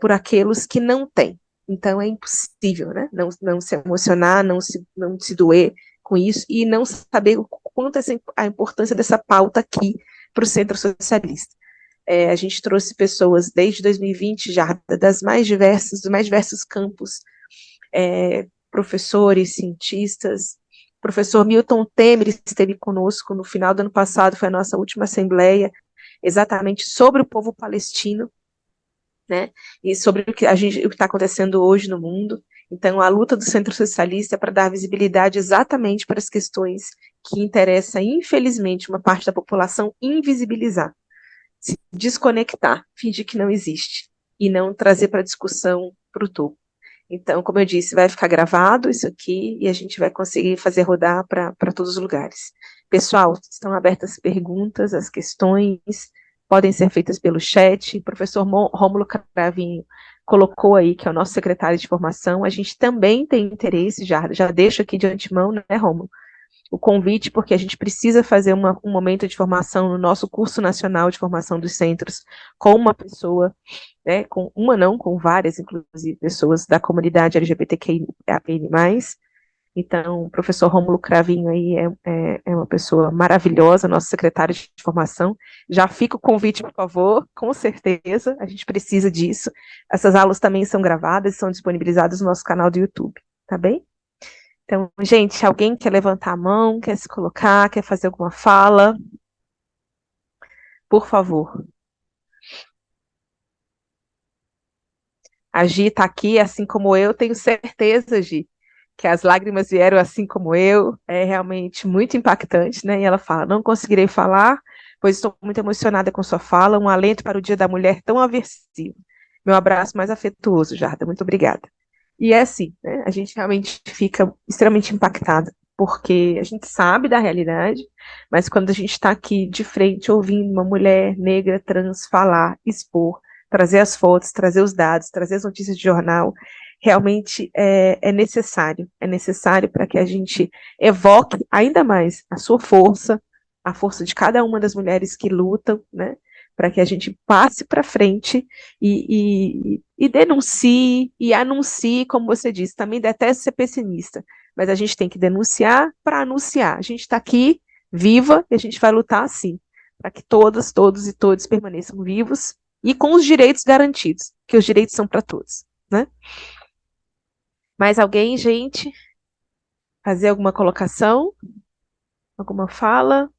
por aqueles que não têm. Então é impossível, né? Não se emocionar, não se doer com isso e não saber o quanto a importância dessa pauta aqui para o Centro Socialista. A gente trouxe pessoas desde 2020 já dos mais diversos campos, professores, cientistas. O professor Milton Temer esteve conosco no final do ano passado, foi a nossa última assembleia, exatamente sobre o povo palestino, né, e sobre o que está acontecendo hoje no mundo. Então, a luta do Centro Socialista é para dar visibilidade exatamente para as questões que interessam, infelizmente, uma parte da população invisibilizar, se desconectar, fingir que não existe, e não trazer para discussão para o topo. Então, como eu disse, vai ficar gravado isso aqui e a gente vai conseguir fazer rodar para todos os lugares. Pessoal, estão abertas as perguntas, as questões, podem ser feitas pelo chat. O professor Rômulo Cravinho colocou aí, que é o nosso secretário de formação. A gente também tem interesse, já deixo aqui de antemão, né, Rômulo, o convite, porque a gente precisa fazer um momento de formação no nosso curso nacional de formação dos centros com uma pessoa, né, com uma não, com várias, inclusive, pessoas da comunidade LGBTQIAPN+. Então, o professor Rômulo Cravinho aí é uma pessoa maravilhosa, nosso secretário de formação. Já fica o convite, por favor, com certeza, a gente precisa disso. Essas aulas também são gravadas, são disponibilizadas no nosso canal do YouTube, tá bem? Então, gente, alguém quer levantar a mão, quer se colocar, quer fazer alguma fala? Por favor. A Gi está aqui, assim como eu, tenho certeza, Gi, que as lágrimas vieram assim como eu, é realmente muito impactante, né? E ela fala, não conseguirei falar, pois estou muito emocionada com sua fala, um alento para o Dia da Mulher tão aversivo. Meu abraço mais afetuoso, Jarda, muito obrigada. E é assim, né? A gente realmente fica extremamente impactada, porque a gente sabe da realidade, mas quando a gente está aqui de frente, ouvindo uma mulher negra trans falar, expor, trazer as fotos, trazer os dados, trazer as notícias de jornal, realmente é necessário para que a gente evoque ainda mais a sua força, a força de cada uma das mulheres que lutam, né, para que a gente passe para frente e denuncie e anuncie, como você disse, também detesta ser pessimista, mas a gente tem que denunciar para anunciar. A gente está aqui, viva, e a gente vai lutar assim, para que todas, todos e todos permaneçam vivos e com os direitos garantidos, que os direitos são para todos, né? Mais alguém, gente? Fazer alguma colocação? Alguma fala?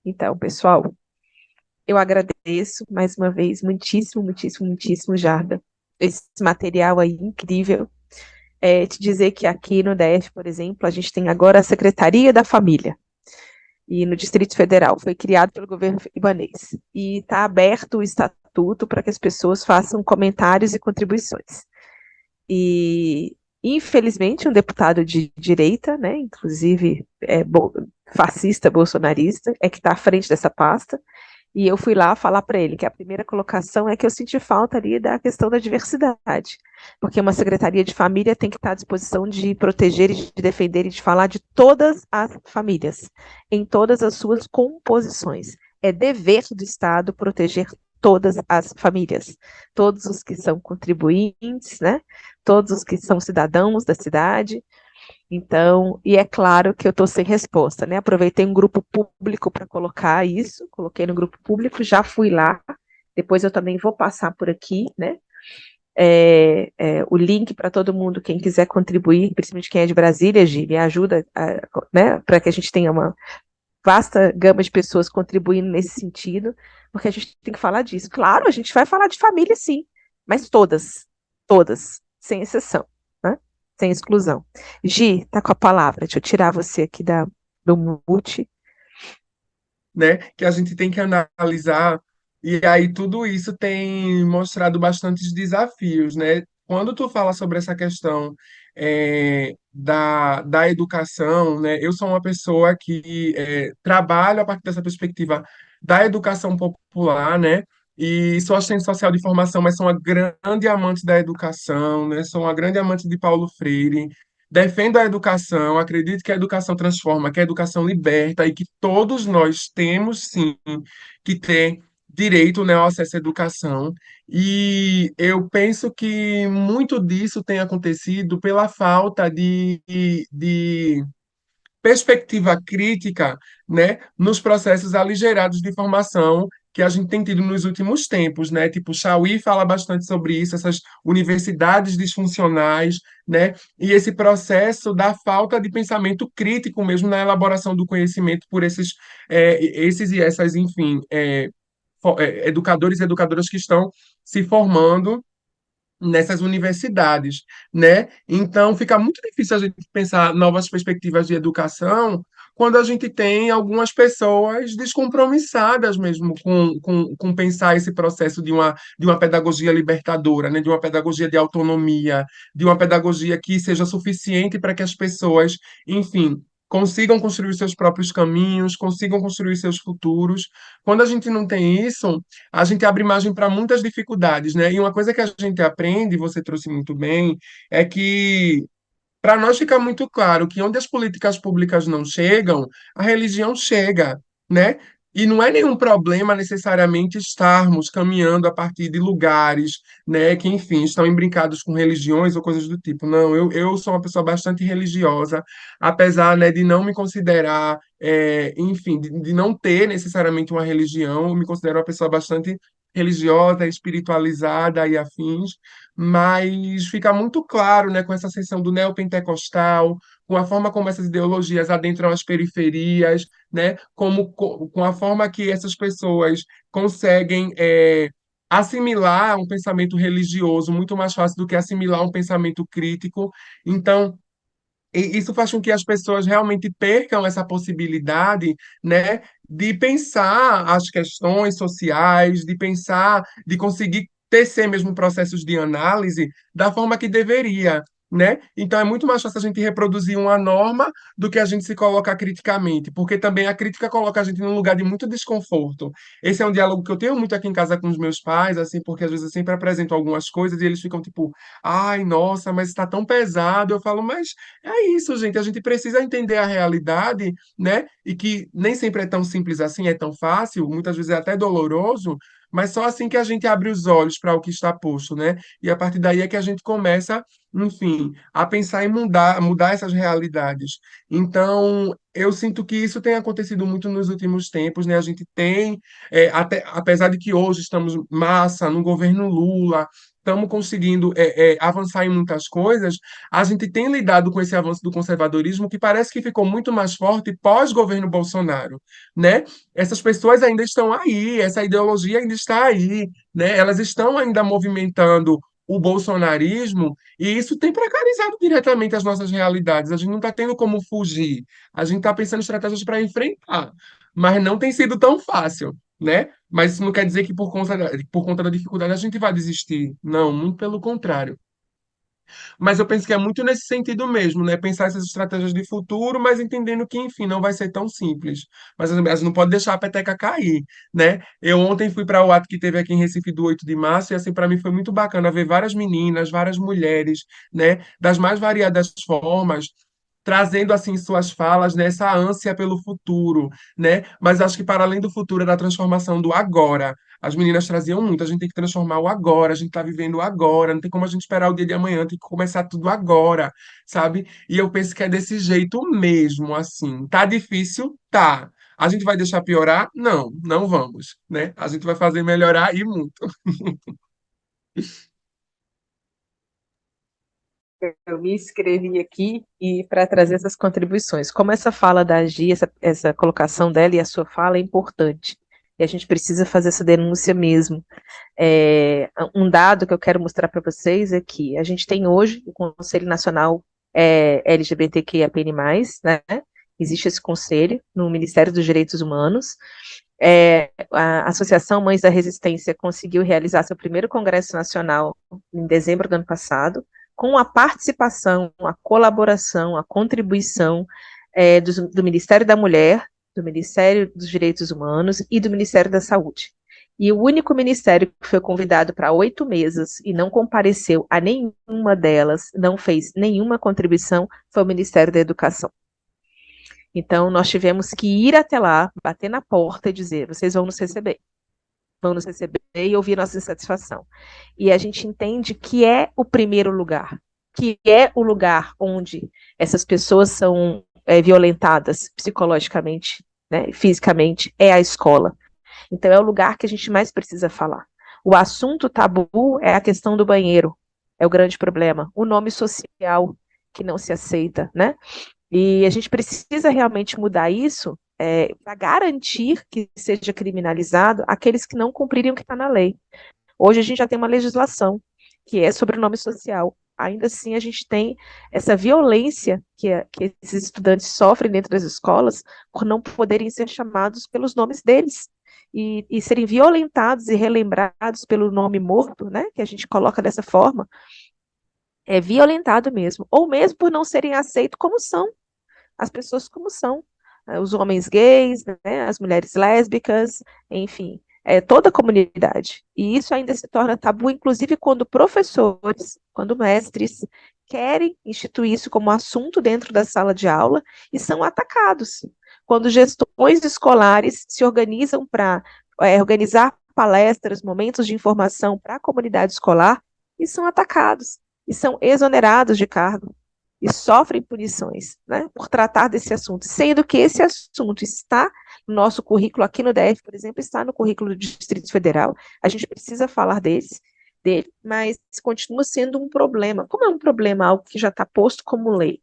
Então, pessoal, eu agradeço mais uma vez, muitíssimo, muitíssimo, muitíssimo, Jarda, esse material aí incrível. Te dizer que aqui no DF, por exemplo, a gente tem agora a Secretaria da Família, e no Distrito Federal, foi criado pelo governo ibanês, e está aberto o estatuto para que as pessoas façam comentários e contribuições. E, infelizmente, um deputado de direita, né, inclusive fascista, bolsonarista, é que está à frente dessa pasta, e eu fui lá falar para ele que a primeira colocação é que eu senti falta ali da questão da diversidade, porque uma secretaria de família tem que estar à disposição de proteger, e de defender e de falar de todas as famílias, em todas as suas composições. É dever do Estado proteger todas as famílias, todos os que são contribuintes, né? Todos os que são cidadãos da cidade. Então, e é claro que eu estou sem resposta, né? Aproveitei um grupo público para colocar isso, coloquei no grupo público, já fui lá, depois eu também vou passar por aqui, né? O link para todo mundo, quem quiser contribuir, principalmente quem é de Brasília, Gi, me ajuda, né? Para que a gente tenha uma vasta gama de pessoas contribuindo nesse sentido, porque a gente tem que falar disso. Claro, a gente vai falar de família, sim, mas todas, todas, sem exceção, né? Sem exclusão. Gi, tá com a palavra. Deixa eu tirar você aqui do mute. Né? Que a gente tem que analisar, e aí tudo isso tem mostrado bastantes desafios, né? Quando tu fala sobre essa questão da educação, né? Eu sou uma pessoa que trabalho a partir dessa perspectiva da educação popular, né? E sou assistente social de formação, mas sou uma grande amante da educação, né? Sou uma grande amante de Paulo Freire. Defendo a educação, acredito que a educação transforma, que a educação liberta e que todos nós temos, sim, que ter direito, né, ao acesso à educação. E eu penso que muito disso tem acontecido pela falta de perspectiva crítica, né, nos processos aligerados de formação que a gente tem tido nos últimos tempos, né? Tipo, Chauí fala bastante sobre isso, essas universidades disfuncionais, né? E esse processo da falta de pensamento crítico mesmo na elaboração do conhecimento por esses e essas, enfim, educadores e educadoras que estão se formando nessas universidades, né? Então fica muito difícil a gente pensar novas perspectivas de educação quando a gente tem algumas pessoas descompromissadas mesmo com pensar esse processo de uma pedagogia libertadora, né? De uma pedagogia de autonomia, de uma pedagogia que seja suficiente para que as pessoas, enfim, consigam construir seus próprios caminhos, consigam construir seus futuros. Quando a gente não tem isso, a gente abre margem para muitas dificuldades, né? E uma coisa que a gente aprende, você trouxe muito bem, é que para nós fica muito claro que onde as políticas públicas não chegam, a religião chega, né? E não é nenhum problema necessariamente estarmos caminhando a partir de lugares, né, que, enfim, estão imbricados com religiões ou coisas do tipo. Não, eu sou uma pessoa bastante religiosa, apesar, né, de não me considerar, enfim, de não ter necessariamente uma religião, eu me considero uma pessoa bastante religiosa, espiritualizada e afins, mas fica muito claro, né, com essa ascensão do neopentecostal, com a forma como essas ideologias adentram as periferias, né, com a forma que essas pessoas conseguem assimilar um pensamento religioso muito mais fácil do que assimilar um pensamento crítico. Então, isso faz com que as pessoas realmente percam essa possibilidade, né, de pensar as questões sociais, de pensar, de conseguir tecer mesmo processos de análise da forma que deveria, né? Então é muito mais fácil a gente reproduzir uma norma do que a gente se colocar criticamente, porque também a crítica coloca a gente num lugar de muito desconforto. Esse é um diálogo que eu tenho muito aqui em casa com os meus pais, assim, porque às vezes eu sempre apresento algumas coisas e eles ficam tipo, ai, nossa, mas está tão pesado. Eu falo, mas é isso, gente. A gente precisa entender a realidade, né? E que nem sempre é tão simples assim, é tão fácil, muitas vezes é até doloroso, mas só assim que a gente abre os olhos para o que está posto, né? E a partir daí é que a gente começa, enfim, a pensar em mudar essas realidades. Então, eu sinto que isso tem acontecido muito nos últimos tempos, né? A gente tem, até, apesar de que hoje estamos massa no governo Lula, estamos conseguindo avançar em muitas coisas, a gente tem lidado com esse avanço do conservadorismo que parece que ficou muito mais forte pós-governo Bolsonaro, né? Essas pessoas ainda estão aí, essa ideologia ainda está aí, né? Elas estão ainda movimentando o bolsonarismo e isso tem precarizado diretamente as nossas realidades. A gente não está tendo como fugir, a gente está pensando em estratégias para enfrentar, mas não tem sido tão fácil, né? Mas isso não quer dizer que por conta da dificuldade a gente vai desistir. Não, muito pelo contrário. Mas eu penso que é muito nesse sentido mesmo, né? Pensar essas estratégias de futuro, mas entendendo que, enfim, não vai ser tão simples. Mas a gente não pode deixar a peteca cair, né? Eu ontem fui para o ato que teve aqui em Recife do 8 de março, e assim, para mim foi muito bacana ver várias meninas, várias mulheres, né? Das mais variadas formas, trazendo assim suas falas nessa ânsia pelo futuro, né? Mas acho que para além do futuro é da transformação do agora. As meninas traziam muito, a gente tem que transformar o agora, a gente tá vivendo o agora, não tem como a gente esperar o dia de amanhã, tem que começar tudo agora, sabe? E eu penso que é desse jeito mesmo, assim. Tá difícil? Tá. A gente vai deixar piorar? Não, não vamos, né? A gente vai fazer melhorar e muito. Eu me inscrevi aqui e para trazer essas contribuições. Como essa fala da Gi, essa colocação dela e a sua fala é importante. E a gente precisa fazer essa denúncia mesmo. Um dado que eu quero mostrar para vocês é que a gente tem hoje o Conselho Nacional LGBTQIAPN+, né? Existe esse conselho no Ministério dos Direitos Humanos. A Associação Mães da Resistência conseguiu realizar seu primeiro Congresso Nacional em dezembro do ano passado, com a participação, a colaboração, a contribuição do Ministério da Mulher, do Ministério dos Direitos Humanos e do Ministério da Saúde. E o único ministério que foi convidado para 8 mesas e não compareceu a nenhuma delas, não fez nenhuma contribuição, foi o Ministério da Educação. Então, nós tivemos que ir até lá, bater na porta e dizer: vocês vão nos receber e ouvir nossa insatisfação. E a gente entende que é o primeiro lugar, que é o lugar onde essas pessoas são violentadas psicologicamente, né, fisicamente, é a escola. Então, é o lugar que a gente mais precisa falar. O assunto tabu é a questão do banheiro, é o grande problema. O nome social que não se aceita, né? E a gente precisa realmente mudar isso para garantir que seja criminalizado aqueles que não cumprirem o que está na lei. Hoje a gente já tem uma legislação que é sobre o nome social. Ainda assim, a gente tem essa violência que esses estudantes sofrem dentro das escolas por não poderem ser chamados pelos nomes deles e serem violentados e relembrados pelo nome morto, né? Que a gente coloca dessa forma, é violentado mesmo, ou mesmo por não serem aceitos como são as pessoas como são, os homens gays, né, as mulheres lésbicas, enfim, toda a comunidade. E isso ainda se torna tabu, inclusive quando professores, quando mestres querem instituir isso como assunto dentro da sala de aula e são atacados. Quando gestões escolares se organizam para organizar palestras, momentos de informação para a comunidade escolar e são atacados e são exonerados de cargo e sofrem punições, né, por tratar desse assunto, sendo que esse assunto está no nosso currículo aqui no DF, por exemplo, está no currículo do Distrito Federal. A gente precisa falar dele, mas continua sendo um problema. Como é um problema, algo que já está posto como lei?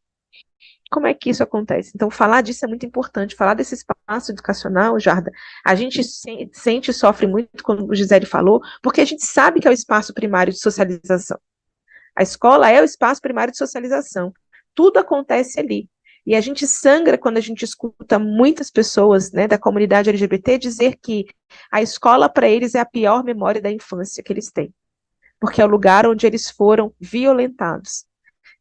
Como é que isso acontece? Então, falar disso é muito importante, falar desse espaço educacional, Jarda, a gente sente e sofre muito, como o Gisele falou, porque a gente sabe que é o espaço primário de socialização. A escola é o espaço primário de socialização. Tudo acontece ali. E a gente sangra quando a gente escuta muitas pessoas, né, da comunidade LGBT dizer que a escola para eles é a pior memória da infância que eles têm, porque é o lugar onde eles foram violentados.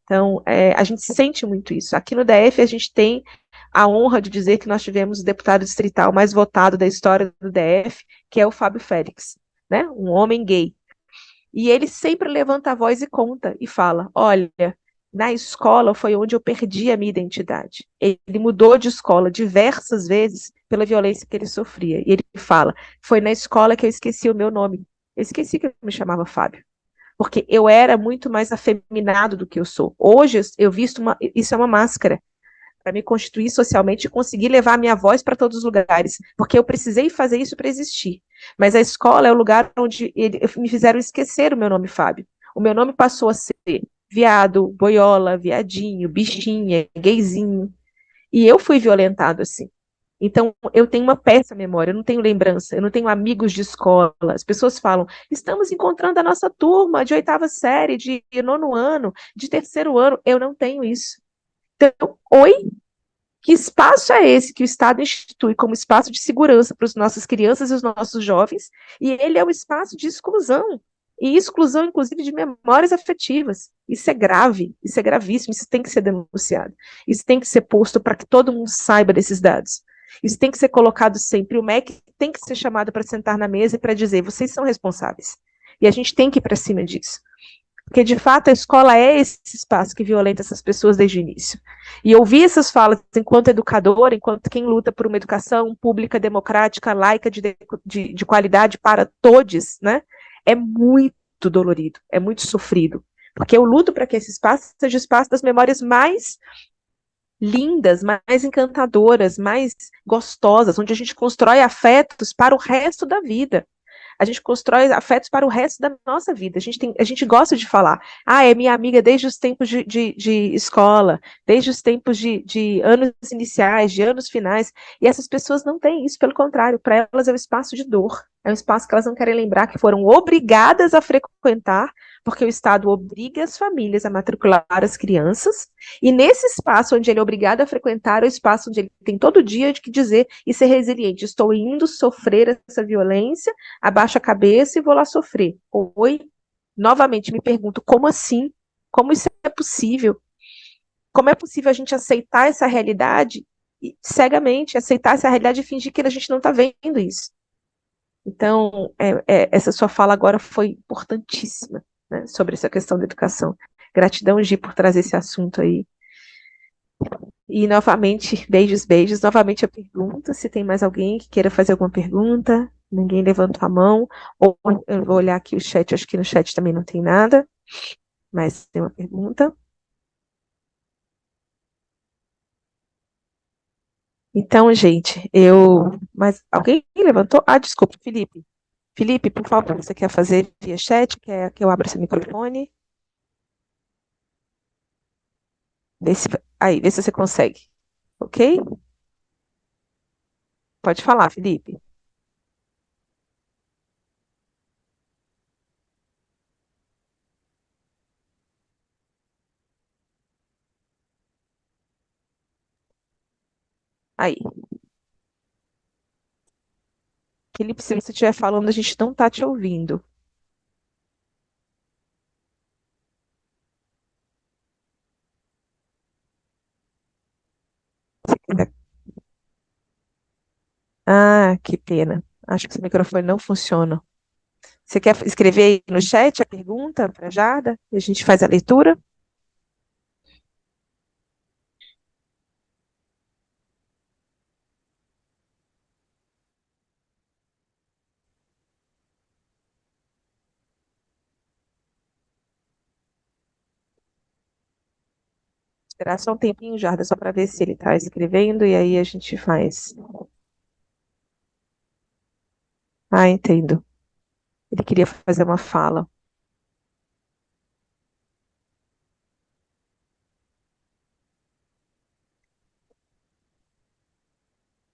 Então, a gente sente muito isso. Aqui no DF, a gente tem a honra de dizer que nós tivemos o deputado distrital mais votado da história do DF, que é o Fábio Félix, né, um homem gay. E ele sempre levanta a voz e conta, e fala: olha, na escola foi onde eu perdi a minha identidade. Ele mudou de escola diversas vezes pela violência que ele sofria. E ele fala: foi na escola que eu esqueci o meu nome. Eu esqueci que eu me chamava Fábio. Porque eu era muito mais afeminado do que eu sou. Hoje eu visto isso é uma máscara para me constituir socialmente e conseguir levar a minha voz para todos os lugares, porque eu precisei fazer isso para existir. Mas a escola é o lugar onde me fizeram esquecer o meu nome Fábio. O meu nome passou a ser viado, boiola, viadinho, bichinha, gayzinho. E eu fui violentado assim. Então, eu tenho uma péssima memória, eu não tenho lembrança, eu não tenho amigos de escola. As pessoas falam: estamos encontrando a nossa turma de oitava série, de nono ano, de terceiro ano. Eu não tenho isso. Então, oi, que espaço é esse que o Estado institui como espaço de segurança para as nossas crianças e os nossos jovens? E ele é um espaço de exclusão. E exclusão, inclusive, de memórias afetivas. Isso é grave, isso é gravíssimo, isso tem que ser denunciado. Isso tem que ser posto para que todo mundo saiba desses dados. Isso tem que ser colocado sempre. O MEC tem que ser chamado para sentar na mesa e para dizer: vocês são responsáveis. E a gente tem que ir para cima disso. Porque, de fato, a escola é esse espaço que violenta essas pessoas desde o início. E ouvir essas falas enquanto educadora, enquanto quem luta por uma educação pública, democrática, laica, de qualidade para todos, né, é muito dolorido, é muito sofrido. Porque eu luto para que esse espaço seja o espaço das memórias mais lindas, mais encantadoras, mais gostosas, onde a gente constrói afetos para o resto da vida. A gente constrói afetos para o resto da nossa vida. A gente gosta de falar: ah, é minha amiga desde os tempos de escola, desde os tempos de anos iniciais, de anos finais. E essas pessoas não têm isso, pelo contrário, para elas é um espaço de dor. É um espaço que elas não querem lembrar que foram obrigadas a frequentar, porque o Estado obriga as famílias a matricular as crianças, e nesse espaço onde ele é obrigado a frequentar, é o espaço onde ele tem todo dia de que dizer e ser resiliente: estou indo sofrer essa violência, abaixo a cabeça e vou lá sofrer. Oi? Novamente me pergunto: como assim? Como isso é possível? Como é possível a gente aceitar essa realidade e, cegamente, aceitar essa realidade e fingir que a gente não está vendo isso? Então, essa sua fala agora foi importantíssima, né, sobre essa questão da educação. Gratidão, Gi, por trazer esse assunto aí. E, novamente, beijos, beijos. Novamente, a pergunta: se tem mais alguém que queira fazer alguma pergunta. Ninguém levantou a mão. Ou eu vou olhar aqui o chat, acho que no chat também não tem nada. Mas tem uma pergunta. Então, gente, Mas alguém levantou? Ah, desculpa, Felipe. Felipe, por favor, você quer fazer via chat? Quer que eu abra seu microfone? Aí, vê se você consegue. Ok? Pode falar, Felipe. Aí. Felipe, se você estiver falando, a gente não está te ouvindo. Ah, que pena. Acho que seu microfone não funciona. Você quer escrever aí no chat a pergunta para a Jada? E a gente faz a leitura? Esperar só um tempinho, Jada, só para ver se ele está escrevendo e aí a gente faz. Ah, entendo. Ele queria fazer uma fala.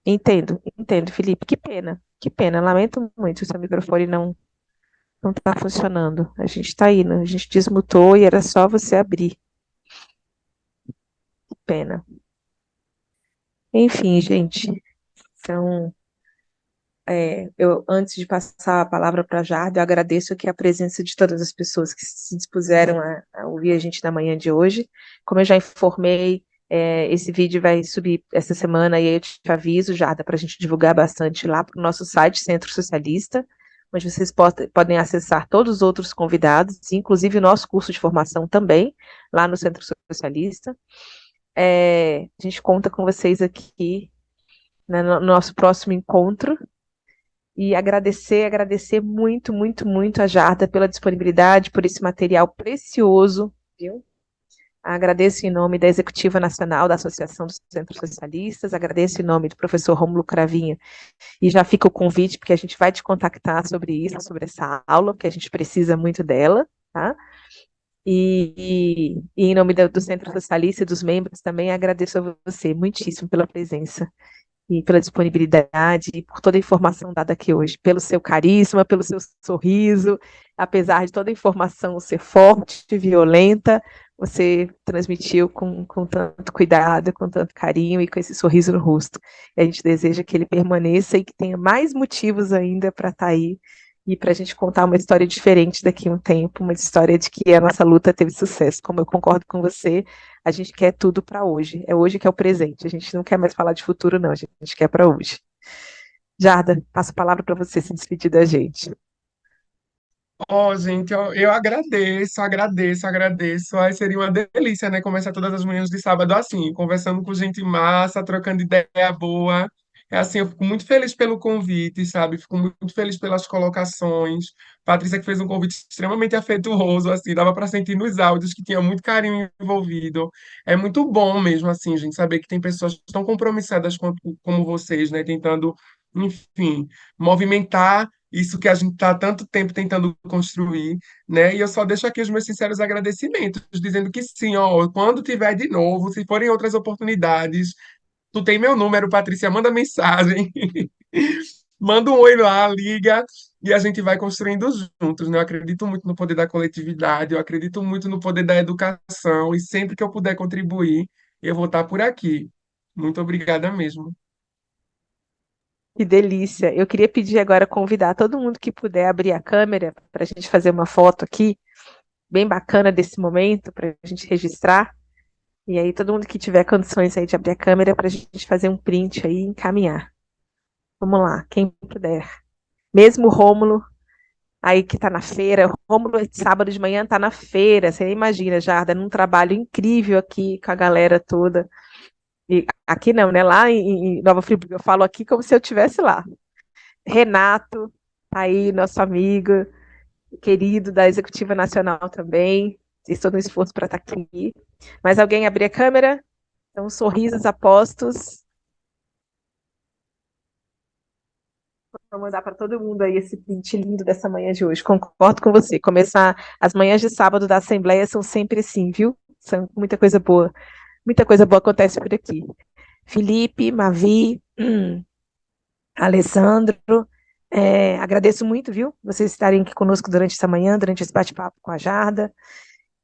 Entendo, entendo, Felipe. Que pena, que pena. Lamento muito, seu microfone não está funcionando. A gente está aí, né? A gente desmutou e era só você abrir. Que pena. Enfim, gente. Então, eu, antes de passar a palavra para a Jardim, eu agradeço aqui a presença de todas as pessoas que se dispuseram a ouvir a gente na manhã de hoje. Como eu já informei, esse vídeo vai subir essa semana e aí eu te aviso, Jardim, para a gente divulgar bastante lá para o nosso site, Centro Socialista, onde vocês podem acessar todos os outros convidados, inclusive o nosso curso de formação também, lá no Centro Socialista. A gente conta com vocês aqui né, no nosso próximo encontro. E agradecer muito, muito, muito a Jarda pela disponibilidade, por esse material precioso, viu? Agradeço em nome da Executiva Nacional da Associação dos Centros Socialistas, agradeço em nome do professor Rômulo Cravinho, e já fica o convite, porque a gente vai te contactar sobre isso, sobre essa aula, porque a gente precisa muito dela, tá? E em nome do Centro Socialista e dos membros também agradeço a você muitíssimo pela presença e pela disponibilidade e por toda a informação dada aqui hoje, pelo seu carisma, pelo seu sorriso, apesar de toda a informação ser forte, violenta, você transmitiu com tanto cuidado, com tanto carinho e com esse sorriso no rosto. E a gente deseja que ele permaneça e que tenha mais motivos ainda para estar aí e para a gente contar uma história diferente daqui a um tempo, uma história de que a nossa luta teve sucesso. Como eu concordo com você, a gente quer tudo para hoje. É hoje que é o presente. A gente não quer mais falar de futuro, não. A gente quer para hoje. Jarda, passo a palavra para você se despedir da gente. Ó, gente, eu agradeço, agradeço, agradeço. Ai, seria uma delícia, né? Começar todas as manhãs de sábado assim, conversando com gente massa, trocando ideia boa. É assim, eu fico muito feliz pelo convite, sabe? Fico muito feliz pelas colocações. Patrícia que fez um convite extremamente afetuoso, assim, dava para sentir nos áudios que tinha muito carinho envolvido. É muito bom mesmo, assim, gente, saber que tem pessoas tão compromissadas como vocês, né? Tentando, enfim, movimentar isso que a gente está há tanto tempo tentando construir, né? E eu só deixo aqui os meus sinceros agradecimentos, dizendo que sim, ó, quando tiver de novo, se forem outras oportunidades, tu tem meu número, Patrícia, manda mensagem, manda um oi lá, liga, e a gente vai construindo juntos, né? Eu acredito muito no poder da coletividade, eu acredito muito no poder da educação, e sempre que eu puder contribuir, eu vou estar por aqui. Muito obrigada mesmo. Que delícia. Eu queria pedir agora, convidar todo mundo que puder abrir a câmera para a gente fazer uma foto aqui, bem bacana desse momento, para a gente registrar. E aí, todo mundo que tiver condições aí de abrir a câmera para a gente fazer um print aí e encaminhar. Vamos lá, quem puder. Mesmo o Rômulo, aí que tá na feira, o Rômulo sábado de manhã tá na feira, você imagina, Jarda, num trabalho incrível aqui com a galera toda. E aqui não, né? Lá em Nova Friburgo, eu falo aqui como se eu estivesse lá. Renato, tá aí, nosso amigo, querido da Executiva Nacional também. Estou no esforço para estar aqui. Mas alguém abrir a câmera? Então, sorrisos apostos. Vou mandar para todo mundo aí esse print lindo dessa manhã de hoje. Concordo com você. Começar as manhãs de sábado da Assembleia são sempre assim, viu? São muita coisa boa. Muita coisa boa acontece por aqui. Felipe, Mavi, Alessandro, agradeço muito, viu? Vocês estarem aqui conosco durante essa manhã, durante esse bate-papo com a Jarda.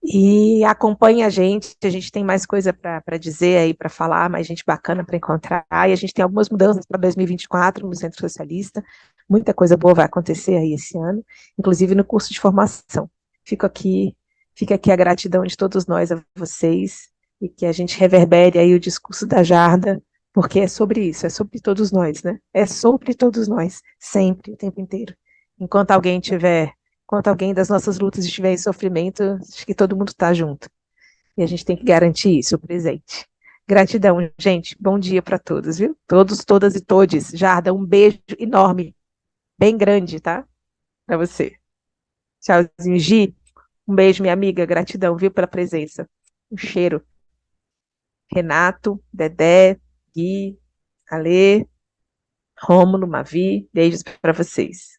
E acompanhe a gente tem mais coisa para dizer aí, para falar, mais gente bacana para encontrar. E a gente tem algumas mudanças para 2024 no Centro Socialista. Muita coisa boa vai acontecer aí esse ano, inclusive no curso de formação. Fico aqui, fica aqui a gratidão de todos nós a vocês e que a gente reverbere aí o discurso da Jarda, porque é sobre isso, é sobre todos nós, né? É sobre todos nós, sempre, o tempo inteiro. Enquanto alguém tiver Enquanto alguém das nossas lutas estiver em sofrimento, acho que todo mundo está junto. E a gente tem que garantir isso, o presente. Gratidão, gente. Bom dia para todos, viu? Todos, todas e todes. Jarda, um beijo enorme, bem grande, tá? Para você. Tchauzinho, Gi. Um beijo, minha amiga. Gratidão, viu, pela presença. Um cheiro. Renato, Dedé, Gui, Alê, Rômulo, Mavi. Beijos para vocês.